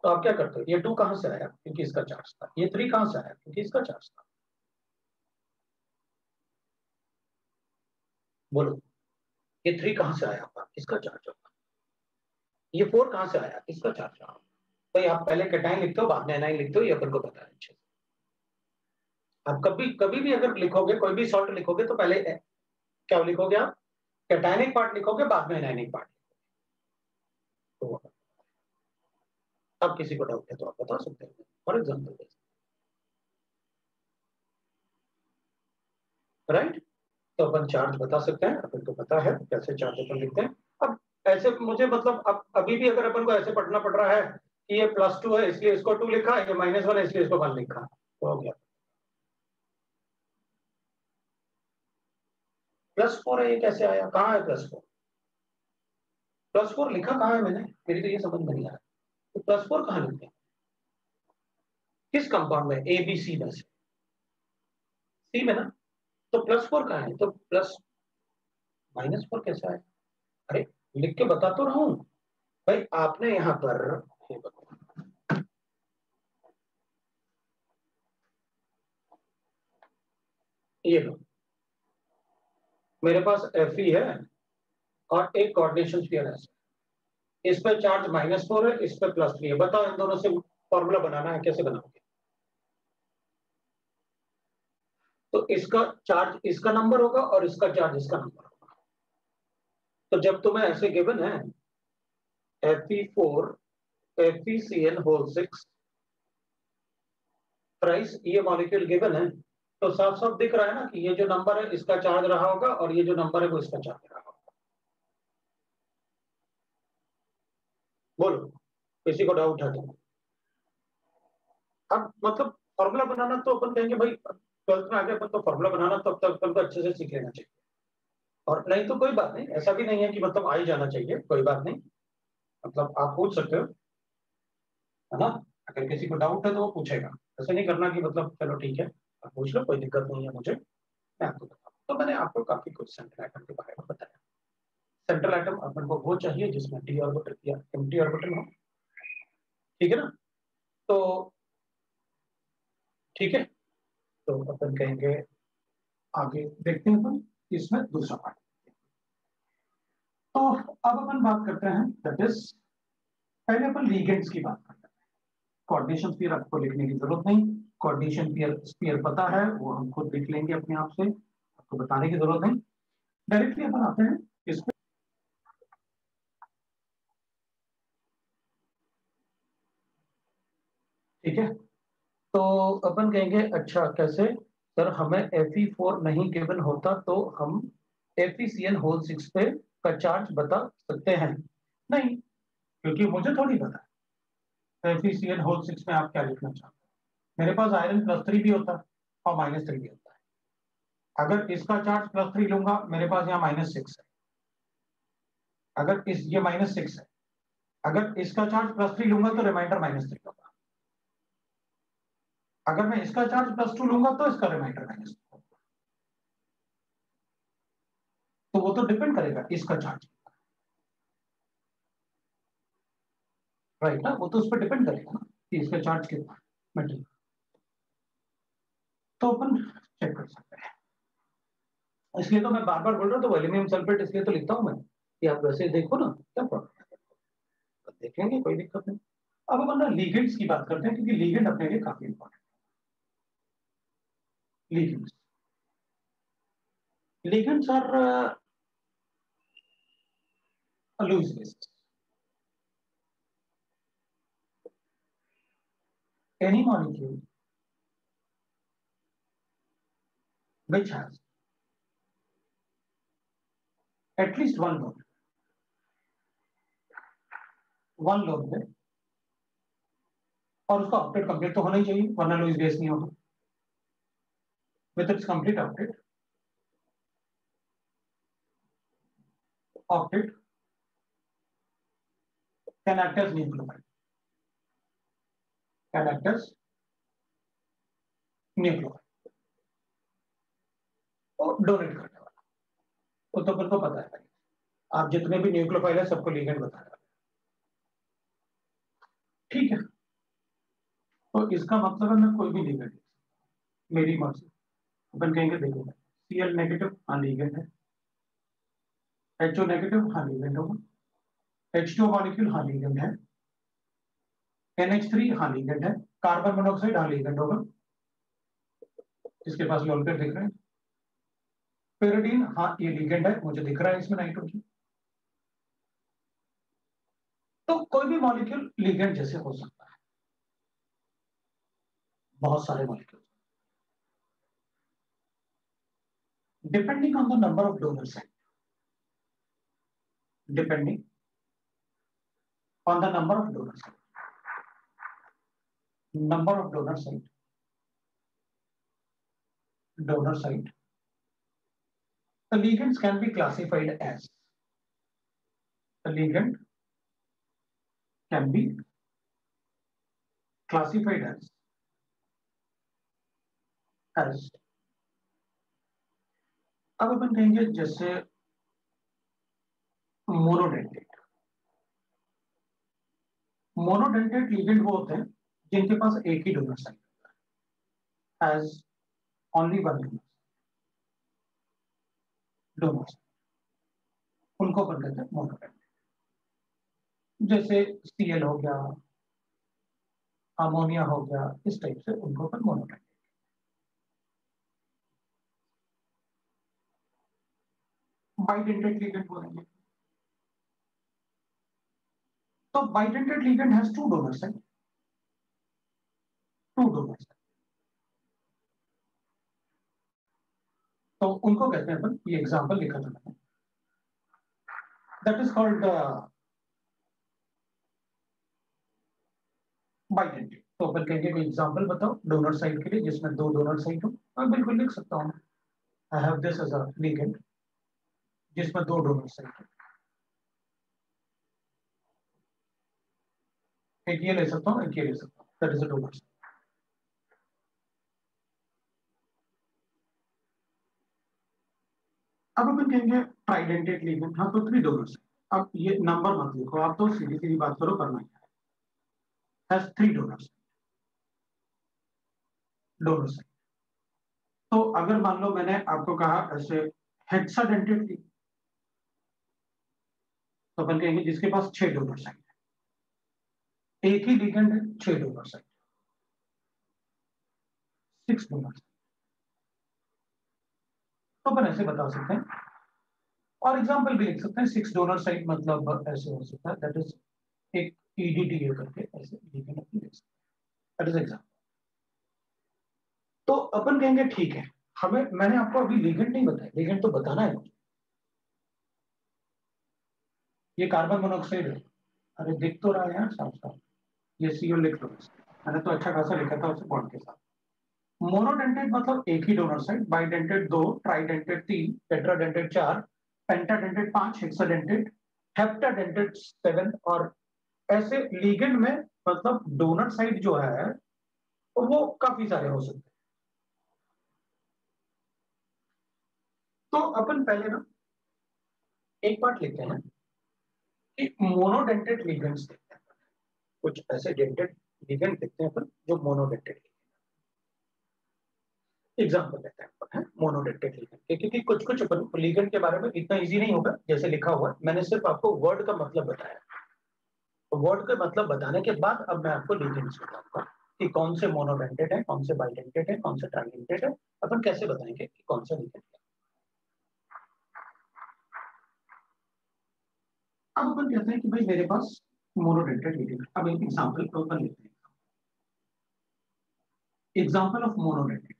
तो आप क्या करते हो, ये 2 कहां से आया क्योंकि इसका चार्ज था, ये 3 कहां से आया क्योंकि इसका चार्ज था। बोलो, ये 3 कहां से आया आपका, इसका चार्ज होगा। ये 4 कहां से आया, इसका चार्ज होगा। भाई आप पहले कैटायन लिखते हो बाद में एनाइन लिखते हो, ये अपन को पता है अच्छे से। आप कभी कभी भी अगर लिखोगे, कोई भी सॉल्ट लिखोगे, तो पहले क्या लिखोगे आप, कैटायनिक पार्ट लिखोगे, बाद में एनाइनिक पार्ट लिखोगे। तो अब किसी को डाउट है तो आप बता सकते हैं, फॉर एग्जाम्पल, राइट। तो अपन चार्ज बता सकते हैं, अपन को पता है कैसे चार्ज अपन लिखते हैं। अब ऐसे मुझे मतलब अब अभी भी अगर अपन को ऐसे पढ़ना पड़ रहा है कि ये +2 है इसलिए इसको 2 लिखा, ये -1 है इसलिए इसको 1 लिखा, तो हो गया। +4 है, ये कैसे आया, कहाँ है +4? +4 लिखा कहाँ है मैंने, मेरी तो ये समझ में नहीं आ रहा। तो +4 कहाँ लिखते हैं, किस कंपाउंड में, ए बी सी में से, सी में ना। तो +4 कहाँ है, तो -4 कैसे आया? अरे लिख के बता तो रहा हूँ भाई, आपने यहाँ पर ये लो, मेरे पास Fe है और एक कोऑर्डिनेशन स्फीयर है, इस पे चार्ज -4 है, इस पे +3 है। बताओ इन दोनों से फॉर्मूला बनाना है, कैसे बनाओगे? तो इसका चार्ज इसका नंबर होगा और इसका चार्ज इसका नंबर होगा। तो जब तुम्हें ऐसे गिवन है Fe4 FeCl6 थ्राइस, ये मॉलिक्यूल गिवन है, तो साफ साफ दिख रहा है ना कि ये जो नंबर है इसका चार्ज रहा होगा और ये जो नंबर है वो इसका चार्ज रहा होगा। बोलो, किसी को डाउट है तो? अब मतलब फॉर्मूला बनाना तो अपन कहेंगे भाई, 12th में आगे अपन तो फॉर्मूला बनाना तो अब तक अपन को अच्छे से सीख लेना चाहिए। और नहीं तो कोई बात नहीं, ऐसा भी नहीं है कि मतलब आ ही जाना चाहिए, कोई बात नहीं, मतलब आप पूछ सकते हो, है ना। अगर किसी को डाउट है तो वो पूछेगा, ऐसा नहीं करना कि मतलब चलो ठीक है आप पूछ लो, कोई दिक्कत नहीं है मुझे, मैं आपको बताऊँ। तो मैंने आपको काफी कुछ सेंट्रल एटम के बारे में बताया। सेंट्रल एटम अपन को वो चाहिए जिसमें डी ऑर्बिटल या एम्प्टी ऑर्बिटल हो, ठीक है ना। तो ठीक है, तो अपन कहेंगे आगे देखते हैं अपन इसमें दूसरा पार्ट। तो अब अपन बात करते हैं, दैट इज, पहले अपन लीगेंड्स की बात करते हैं। कोऑर्डिनेशन स्फीयर आपको लिखने की जरूरत नहीं, कोऑर्डिनेशन स्फीयर पता है, वो हम खुद लिख लेंगे अपने आप से, आपको बताने की जरूरत नहीं। डायरेक्टली अपन आते हैं इस पे, ठीक है। तो अपन कहेंगे अच्छा कैसे सर, हमें Fe4 नहीं गिवन होता तो हम FeCl6 पे का चार्ज बता सकते हैं? नहीं, क्योंकि मुझे थोड़ी पता है FeCl6 में आप क्या लिखना चाहते हैं। मेरे पास आयरन +3 भी होता है और -3 भी होता है। अगर इसका चार्ज +3 लूंगा, मेरे पास यहाँ -6 है। अगर इस ये -6 है, अगर इसका चार्ज +3 लूंगा तो रिमाइंडर -3 होगा। अगर मैं इसका चार्ज +2 लूंगा तो इसका रिमाइंडर -2 होगा। तो वो तो डिपेंड करेगा इसका चार्ज, राइट ना, वो तो उस पर डिपेंड करेगा ना कि इसका चार्ज कितना है। मैं ठीक, तो अपन चेक कर सकते हैं। इसलिए तो मैं बार बार बोल रहा हूँ, तो एल्यूमिनियम सल्फेट इसलिए तो लिखता हूँ मैं कि आप वैसे देखो ना, क्या प्रॉब्लम है, देखेंगे कोई दिक्कत नहीं। अब अपन ना लीगेंड्स की बात करते हैं, क्योंकि लीगेंड अपने लिए काफी इंपॉर्टेंट है। Ligands are Lewis bases, any molecule which has at least one lone pair, और उसका ऑक्टेट कंप्लीट तो होना ही चाहिए वरना लुईस बेस नहीं होगा। With its complete octet can act as nucleophile, can act as nucleophile, वो डोनेट करने वाला, वो तो अपन को पता है। आप जितने भी न्यूक्लियोफाइल है सबको लिगेंड बता रहे हैं, ठीक है। तो इसका मतलब है मैं कोई भी लिगेंड मेरी मर्जी। अपन कहेंगे देखो Cl नेगेटिव हाँ लिगेंड है, HO नेगेटिव हाँ लिगेंड होगा, H2 मॉलिक्यूल हाँ लिगेंड है, NH3 हाँ लिगेंड है, कार्बन मोनोऑक्साइड हाँ लिगेंड होगा, इसके पास लोन पेयर दिख रहे हैं, पेरिडीन हाँ ये लिगेंड है, मुझे दिख रहा है इसमें नाइट्रोजन। तो कोई भी मॉलिक्यूल लिगेंड जैसे हो सकता है, बहुत सारे molecule, depending on the number of donor site, depending on the number of donor site, number of donor site, the ligands can be classified as, the ligand can be classified as अब अपन कहेंगे जैसे मोनोडेंटेट, मोनोडेंटेट लिगेंड वो होते हैं जिनके पास एक ही डोनर साइट होता है, has only one donor site, उनको अपन कहते हैं मोनोडेंटेट। जैसे Cl हो गया, अमोनिया हो गया, इस टाइप से उनको अपन मोनोडेंटेट। बाइडेंटेट लिगेंड बोलेंगे, तो bidentate ligand has two donor site, two donor site, तो उनको कहते हैं अपन, ये एग्जांपल लिखा था मैंने, दैट इज कॉल्ड बाइडेंटेट। तो अपन कहेंगे कोई एग्जांपल बताओ डोनर साइट के लिए जिसमें दो डोनर साइट हो, मैं बिल्कुल लिख सकता हूँ, I have this as a ligand जिसमें दो डोनर साइट है, एक ये ले सकता हूँ, एक ये ले सकता हूँ, that is a donor site. अब अपन कहेंगे ट्राइडेंटेट लिगेंड, हाँ तो थ्री डोनर साइट। अब ये नंबर मत लिखो, आप तो सीधी सीधी बात करो, करना ही है, has three donor site, donor site. तो अगर मान लो मैंने आपको कहा ऐसे हेक्साडेंटेट, तो अपन कहेंगे जिसके पास छह डोनर साइट है, एक ही लिगेंड है, छह donor site, six donor site. तो अपन ऐसे बता सकते हैं, और एग्जांपल भी लिख सकते हैं, सिक्स डोनर साइट मतलब ऐसे हो सकता है, दैट इज एक EDTA करके ऐसे लिगेंड अपन लिख सकते हैं, दैट इज एग्जांपल। तो अपन कहेंगे ठीक है, हमें, मैंने आपको अभी लिगेंड नहीं बताया, लिगेंड तो बताना है मुझे। ये कार्बन मोनोऑक्साइड है, अरे दिख तो रहा है यार साफ साफ, ये CO लिख लो, मैंने तो अच्छा खासा लिखा था उसे बॉन्ड के साथ। मोनोडेंटेट मतलब एक ही डोनर साइट, बाइडेंटेट दो, ट्राइडेंटेट तीन, टेट्राडेंटेट चार, पेंटाडेंटेट पांच, हेक्साडेंटेट, हेप्टाडेंटेट सेवन, और ऐसे लिगेंड में मतलब डोनर साइट जो है वो काफी सारे हो सकते हैं। तो अपन पहले ना एक बात लिखते हैं कि मोनोडेंटेट लिगेंड्स देखते हैं, कुछ ऐसे डेंटेड लिगेंड देखते हैं अपन जो मोनोडेंटेड, एग्जाम्पल लेते हैं मोनोडेंटेड लिगेंड के, क्योंकि कुछ कुछ अपन लिगेंड के बारे में इतना इजी नहीं होगा जैसे लिखा हुआ है, मैंने सिर्फ आपको वर्ड का मतलब बताया, तो वर्ड का मतलब बताने के बाद अब मैं आपको लिगेंड्स बताऊंगा कि कौन से मोनोडेंटेड है, कौन से बाइडेंटेड है, कौन से ट्राइडेंटेड है, अपन कैसे बताएंगे कि कौन सा लिगेंड है। अब अपन कहते हैं कि भाई मेरे पास मोनोडेंटेड लिगेंड, अब एक एग्जांपल अपन लेते हैं, example of monodentate.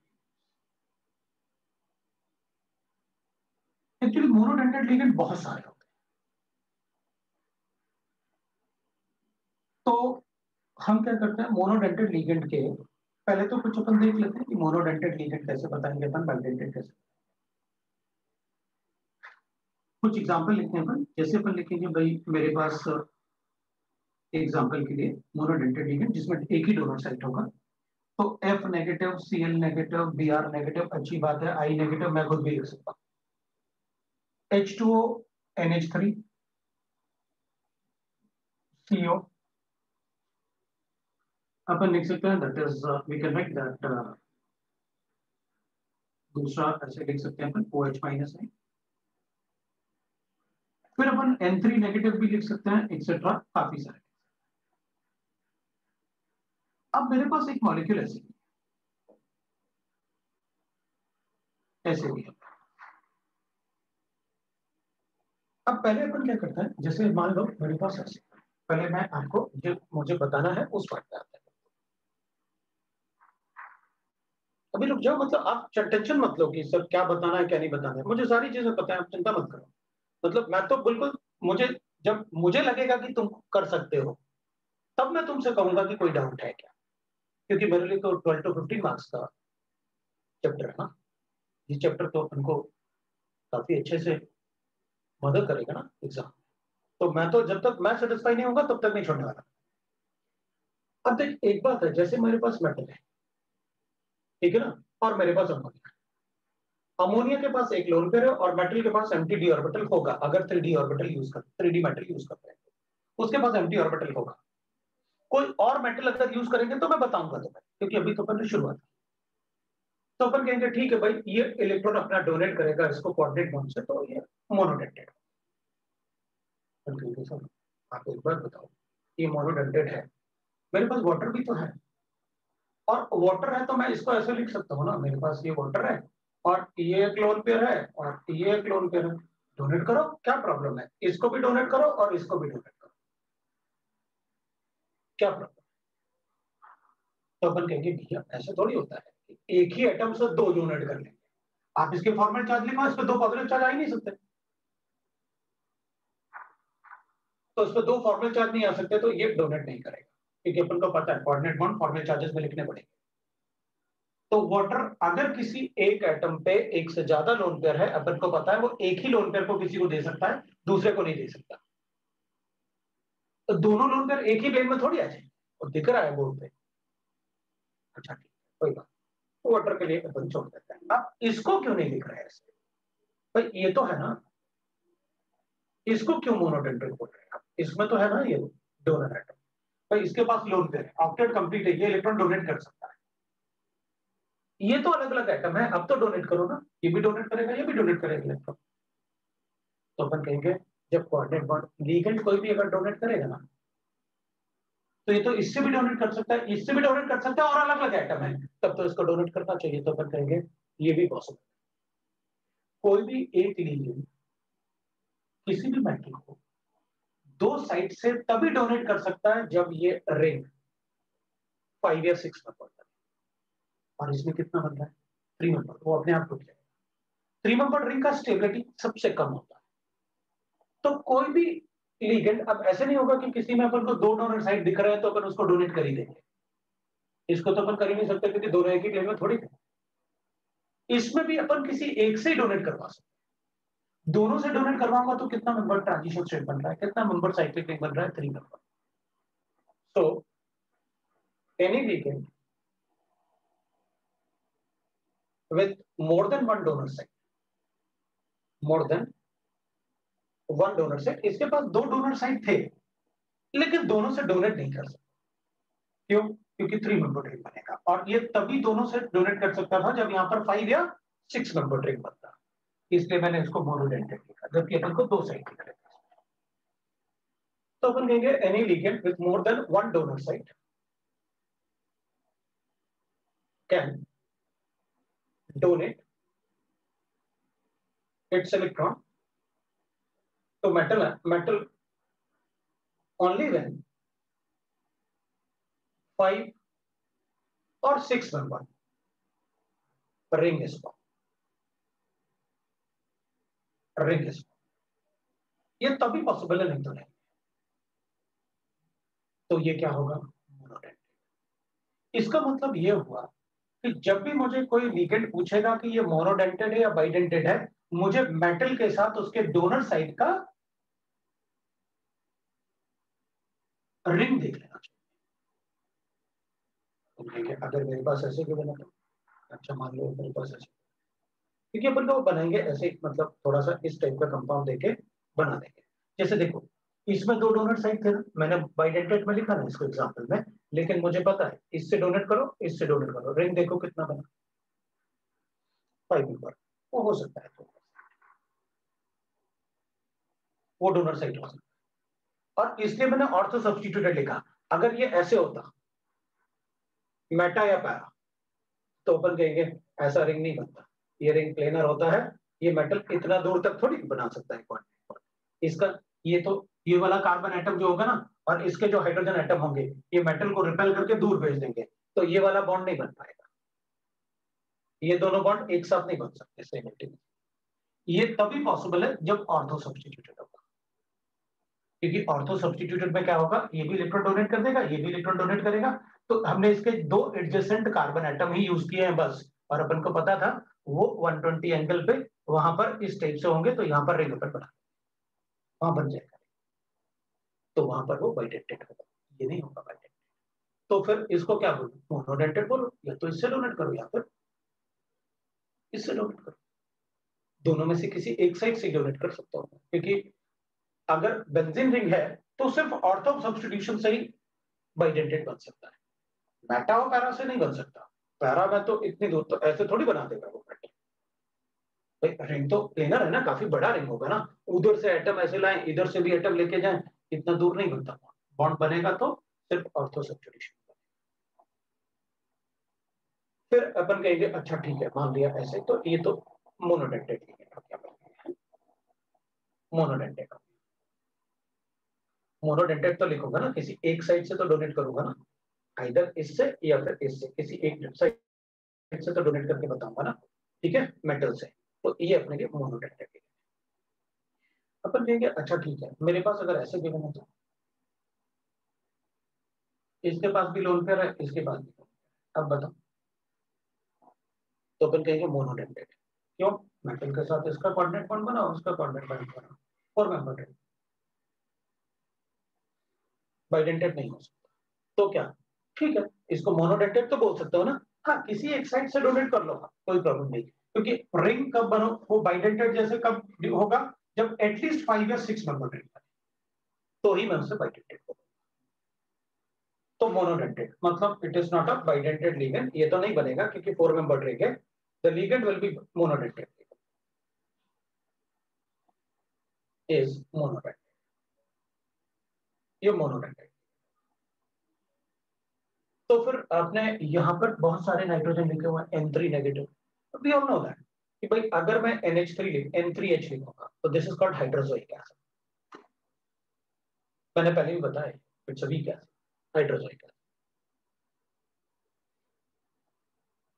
Actually monodentate ligand बहुत सारे होते हैं, तो हम क्या करते हैं मोनोडेंटेड लिगेंड के पहले तो कुछ अपन देख लेते हैं कि मोनोडेंटेड लिगेंड कैसे बताएंगे अपन, बाइडेंटेड कैसे। कुछ एग्जांपल लिखते हैं अपन, जैसे अपन लिखेंगे भाई मेरे पास एग्जांपल के लिए मोनोडेंटेड लिगेंड जिसमें एक ही डोनर साइट होगा, तो F negative, Cl negative, Br negative, अच्छी बात है। I नेगेटिव मैं खुद भी लिख सकता हूं। H2O NH3 CO अपन लिख सकते हैं, that is we can write that. दूसरा ऐसे लिख सकते हैं अपन OH माइनस है। फिर अपन N3 नेगेटिव भी लिख सकते हैं, एक्सेट्रा काफी सारे। अब मेरे पास एक मॉलिक्यूल ऐसे भी है। अब पहले अपन क्या करते हैं, जैसे मान लो मेरे पास ऐसे, पहले मैं आपको जो मुझे बताना है उस बात पे आता है। अभी रुक जाओ, मतलब आप टेंशन मत लो कि सर क्या बताना है क्या नहीं बताना है, मुझे सारी चीजें पता है, आप चिंता मत करो। मतलब मैं तो बिल्कुल, मुझे जब मुझे लगेगा कि तुम कर सकते हो तब मैं तुमसे कहूंगा कि कोई डाउट है क्या, क्योंकि मेरे लिए तो 12 to 15 मार्क्स का चैप्टर है ना। ये चैप्टर तो अपन को काफी अच्छे से मदद करेगा ना एग्जाम। तो मैं तो जब तक मैं सेटिस्फाई नहीं होगा तब तक नहीं छोड़ने वाला। अब देख एक बात है, जैसे मेरे पास मेटल है, ठीक है ना, और मेरे पास अमोनिया। अमोनिया के पास एक लोन पेयर है और मेटल के पास एम्प्टी डी ऑर्बिटल होगा, अगर 3D ऑर्बिटल यूज कर 3D मेटल यूज करते हैं तो उसके पास एम्प्टी ऑर्बिटल होगा। कोई और मेटल अगर यूज करेंगे तो मैं बताऊंगा तुम्हें, क्योंकि अभी तो अपन ने शुरुआत की। तो अपन कहेंगे ठीक है भाई, ये इलेक्ट्रॉन अपना डोनेट करेगा इसको कोऑर्डिनेट बॉन्ड से, तो ये मोनोडेंटेड। सर आप एक बार बताओ, ये मोनोडेंटेड है, मेरे पास वाटर भी तो है, और वाटर है तो मैं इसको ऐसे लिख सकता हूँ ना, मेरे पास ये वाटर है और ये एक लोन पेयर है और ये एक लोन पेयर है। डोनेट करो, क्या प्रॉब्लम है, इसको भी डोनेट करो और इसको भी डोनेट करो, क्या प्रॉब्लम। तो अपन कहेंगे भैया ऐसा थोड़ी होता है कि एक ही एटम से दो डोनेट कर लेंगे। आप इसके फॉर्मल चार्ज लिखो, इस पर दो पॉजिटिव चार्ज आ ही नहीं सकते, तो इस पर दो फॉर्मल चार्ज नहीं आ सकते, तो ये डोनेट नहीं करेगा, क्योंकि अपन को पता है कोऑर्डिनेट बॉन्ड फॉर्मल चार्जेस में लिखने पड़ेंगे। तो वाटर अगर किसी एक एटम पे एक से ज्यादा लोन पेयर है, अपन को पता है वो एक ही लोन पेयर को किसी को दे सकता है, दूसरे को नहीं दे सकता। तो दोनों लोन पेयर एक ही प्लेन में थोड़ी आ जाए, और दिख रहा है बोर्ड पे। अच्छा ठीक है, कोई बात, तो वाटर के लिए अपन छोड़ देते हैं। अब इसको क्यों नहीं लिख रहे हैं ऐसे, भाई ये तो है ना, इसको क्यों मोनोडेंटेड बोल रहे हैं, इसमें तो है ना ये डोनर एटम, भाई इसके पास लोन पेयर है, ऑक्टेट कंप्लीट है, ये इलेक्ट्रॉन डोनेट कर सकता है। ये तो अलग अलग एटम है, अब तो डोनेट करो ना, ये भी डोनेट करेगा ये भी डोनेट करेगा इलेक्ट्रॉन। तो अपन कहेंगे जब कोऑर्डिनेट बॉन्ड लिगेंड कोई भी अगर डोनेट करेगा ना, तो ये तो इससे भी डोनेट कर सकता है, इससे भी डोनेट कर सकता है, और अलग अलग एटम है, तब तो इसको डोनेट करना चाहिए। तो अपन कहेंगे ये भी पॉसिबल। कोई भी एक लिगेंड किसी भी मेटल को दो साइड से तभी डोनेट कर सकता है जब ये रिंग 5 या 6 में पड़ता है, और इसमें कितना बनता है 3 मेंबर, वो अपने आप टूट जाएगा। 3 मेंबर रिंग का स्टेबिलिटी सबसे कम होता है। तो कोई भी लिगेंड, अब ऐसे नहीं होगा कि किसी में अपन को दो डोनर साइड दिख रहे हैं तो अपन उसको डोनेट कर ही देंगे, इसको तो अपन कर ही नहीं सकते, क्योंकि दोनों एक ही प्लेन में थोड़ी थे। इसमें भी अपन किसी एक से ही डोनेट करवा सकते हैं। दोनों से डोनेट करवाऊंगा तो कितना मेंबर ट्रांजिशन स्टेट बन रहा है, कितना मेंबर साइक्लिक रिंग बन रहा है, 3 member. So any ligand with more than one donor site, more than one donor site, इसके पास दो डोनर साइट थे लेकिन दोनों से डोनेट नहीं कर सकता, क्यों, क्योंकि 3 मेंबर रिंग बनेगा, और ये तभी दोनों से डोनेट कर सकता था जब यहाँ पर 5 या 6 मेंबर रिंग बनता, इसलिए मैंने इसको मोनोडेंटेड लिखा, जबकि अपन को दो साइड दिख रहे थे। तो अपन कहेंगे any ligand with more than one donor site can donate its electron to metal only when 5 or 6 member ring is formed, ring is formed। ये तभी पॉसिबल है, नहीं तो नहीं। तो ये क्या होगा, मोनोडेंटेड। इसका मतलब ये हुआ कि जब भी मुझे कोई लिगेंड पूछेगा कि ये मोनोडेंटेड है या बाइडेंटेड है, मुझे मेटल के साथ उसके डोनर साइड का रिंग देख लेना चाहिए। बनाएंगे अगर मेरे पास ऐसे गिवन है तो। अच्छा मान लो मेरे पास ऐसे, क्योंकि अपन को बनाएंगे ऐसे, मतलब थोड़ा सा इस टाइप का कंपाउंड देके बना देंगे। जैसे देखो इसमें दो डोनट साइड थे ना, मैंने बाइडेंटेट में लिखा ना इसको एग्जांपल में, लेकिन मुझे पता है इससे डोनेट करो इससे डोनेट करो, रिंग देखो कितना बना, 5 नंबर। वो हो सकता है तो वो डोनर साइड हो सकता है। और इसलिए मैंने ऑर्थो सब्स्टिट्यूटेड लिखा। अगर ये ऐसे होता मेटा या पैरा, तो अपन कहेंगे ऐसा रिंग नहीं बनता, ये रिंग प्लेनर होता है, ये मेटल इतना दूर तक थोड़ी बना सकता है कोऑर्डिनेट। इसका ये तो ये वाला कार्बन एटम जो होगा ना, और इसके जो हाइड्रोजन एटम होंगे, ये मेटल को रिपेल करके दूर भेज देंगे, तो ये वाला बॉन्ड नहीं बन पाएगा। ये दोनों बॉन्ड एक साथ नहीं बन सकते सिमेट्रिकली। ये तभी पॉसिबल है जब ऑर्थो सब्स्टिट्यूटेड होगा, क्योंकि ऑर्थो सब्स्टिट्यूटेड में क्या होगा, ये भी इलेक्ट्रॉन डोनेट कर देगा, ये भी इलेक्ट्रॉन डोनेट करेगा। तो हमने इसके दो एडजेसेंट कार्बन एटम ही यूज किए हैं बस, और अपन को पता था वो 120 एंगल पे वहां पर इस टाइप से होंगे, तो यहाँ पर रिंग पर बना वहां बन जाएगा, तो वहां पर वो बाइडेंटेड होगा, ये नहीं होगा बाइडेंटेड। तो फिर इसको क्या बोलो, मोनोडेंटेड बोलो, या तो इससे डोनेट करो या फिर इससे डोनेट करो। दोनों में से किसी एक साइड से डोनेट कर सकता हूँ, क्योंकि अगर बेंजीन रिंग है तो सिर्फ ऑर्थो सब्स्टिट्यूशन से ही बाइडेंटेड बन सकता है, मेटा और पैरा से नहीं बन सकता। पैरा में तो इतनी दूर तो ऐसे थोड़ी बना देगा वो मेटा। भाई रिंग तो प्लेनर है ना, काफी बड़ा रिंग होगा ना, उधर से एटम ऐसे लाएं इधर से भी एटम लेके जाएं, इतना दूर नहीं बनता बॉन्ड बनेगा तो सिर्फ ऑर्थो सब्स्टिट्यूशन। फिर अपन कहेंगे अच्छा ठीक है मान लिया ऐसे, तो ये तो मोनोडेंटेड है, मोनोडेंटेड। मोनोडेंटेड तो लिखूंगा ना, किसी एक साइड से तो डोनेट करूंगा ना, इधर इससे या फिर इससे, किसी एक साइड से तो डोनेट करके बताऊंगा ना, ठीक है, मेटल से। तो ये अपने लिए मोनोडेंटेड है। अपन कहेंगे अच्छा ठीक है मेरे पास अगर ऐसे गिवन है तो इसके पास भी लोन पेयर है, इसके पास भी लोन पेयर है। अब बताओ, तो अपन कहेंगे मोनोडेंटेड। क्यों? मेटल के साथ इसका कोऑर्डिनेट बॉन्ड बना, उसका कोऑर्डिनेट बॉन्ड बना, और मेंबर बाइडेंटेड नहीं हो सकता। तो क्या, ठीक है, इसको मोनोडेंटेड तो बोल सकते हो ना। हाँ, किसी एक साइड से डोनेट कर लो, कोई प्रॉब्लम नहीं, क्योंकि रिंग कब बनो, वो बाइडेंटेड जैसे कब होगा, जब एटलीस्ट 5 या 6 मेंबर रिंग बने, तो ही मैं उससे बाइडेंटेड होगा। तो मोनोडेंटेड मतलब it is not a bidentate ligand, ये तो नहीं बनेगा क्योंकि 4 मेंबर रिंग है, the ligand will be monodentate, is monodentate, ये मोनोडेंटेड। तो फिर आपने यहाँ पर बहुत सारे नाइट्रोजन लिखे हुए हैं N3 negative, we all know that कि भाई अगर मैं NH3 N3H लिखूंगा तो this is called hydrazoic acid. मैंने पहले भी बताया it's a weak acid, hydrazoic acid.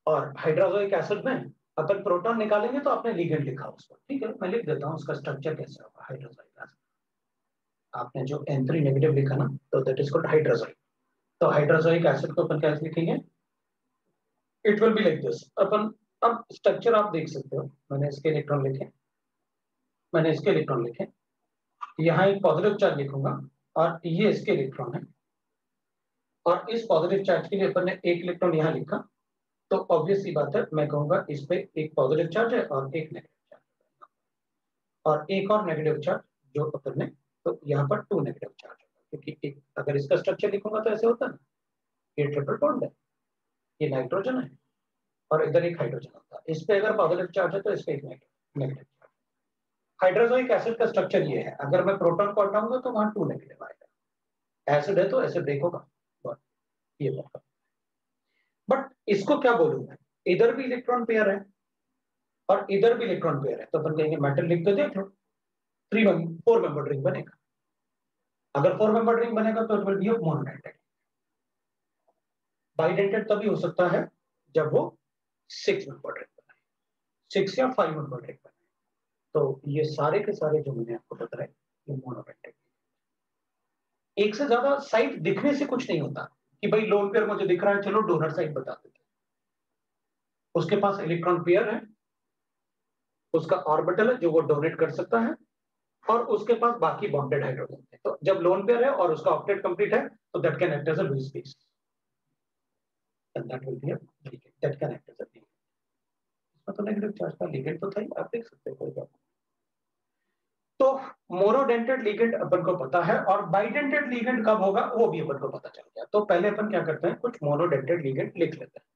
और हाइड्रोजोइक एसिड में अपन प्रोटॉन निकालेंगे तो आपने लिगेंड लिखा उसको, ठीक है, मैं लिख देता हूँ उसका स्ट्रक्चर कैसे होगा हाइड्रोजोइक एसिड। आपने जो N3 नेगेटिव लिखा ना, तो दैट इज कॉल्ड हाइड्रोजोइक। तो हाइड्रोजोइक एसिड को अपन कैसे लिखेंगे, it will be like this. अपन अब स्ट्रक्चर आप देख सकते हो, मैंने इसके इलेक्ट्रॉन लिखे, मैंने इसके इलेक्ट्रॉन लिखे, यहाँ एक पॉजिटिव चार्ज लिखूंगा और ये इसके इलेक्ट्रॉन है, और इस पॉजिटिव चार्ज के लिए अपन ने एक इलेक्ट्रॉन यहाँ लिखा, तो ऑब्वियस सी बात है मैं कहूंगा इस पे एक पॉजिटिव चार्ज है और एक नेगेटिव चार्ज, और एक और नेगेटिव चार्ज जो अपन ने, तो यहाँ पर 2 नेगेटिव चार्ज होगा, क्योंकि एक अगर इसका स्ट्रक्चर लिखूंगा तो ऐसे होता है ना, ये ट्रिपल बॉन्ड है, ये नाइट्रोजन है, और इधर एक हाइड्रोजन होता है, इस पे अगर पॉजिटिव चार्ज है तो इस पे एक नेगेटिव। हाइड्रोजोइक एसिड का स्ट्रक्चर ये है, अगर मैं प्रोटॉन को हटाऊंगा तो वहां 2 नेगेटिव आएगा, एसिड है तो एसिड ब्रेक होगा, ये होगा। बट इसको क्या बोलूंगा, इधर भी इलेक्ट्रॉन पेयर है और इधर भी इलेक्ट्रॉन पेयर है, तो अपन कहेंगे मेटल लिख के देख लो, 4 मेंबर रिंग बनेगा। अगर 4 मेंबर रिंग बनेगा तो it will be a monodentate. Bidentate तभी हो सकता है जब वो 6 मेंबर रिंग बनाए, 6 या 5 मेंबर रिंग बनाए। तो ये सारे के सारे जो मैंने आपको बताए ये मोनोडेंटेड। एक से ज्यादा साइट दिखने से कुछ नहीं होता कि भाई लोन पेयर मुझे दिख रहा है, चलो डोनर साइट बता देते, उसके पास इलेक्ट्रॉन पेयर है, उसका ऑर्बिटल है जो वो डोनेट कर सकता है, और उसके पास बाकी बॉन्डेड हाइड्रोजन है। तो जब लोन पेयर है और उसका ऑक्टेट कंप्लीट है तो that can act as a Lewis piece. and that will be a ligand that can act as a ligand. इसमें तो नेगेटिव चार्ज का लिगेंड तो था ही, आप देख सकते हो कोई बात। तो मोनोडेंटेड लिगेंड अपन को पता है, और बाइडेंटेड लिगेंड कब होगा वो भी अपन को पता चल गया। तो पहले अपन क्या करते हैं, कुछ मोनोडेंटेड लिगेंड लिख लेते हैं,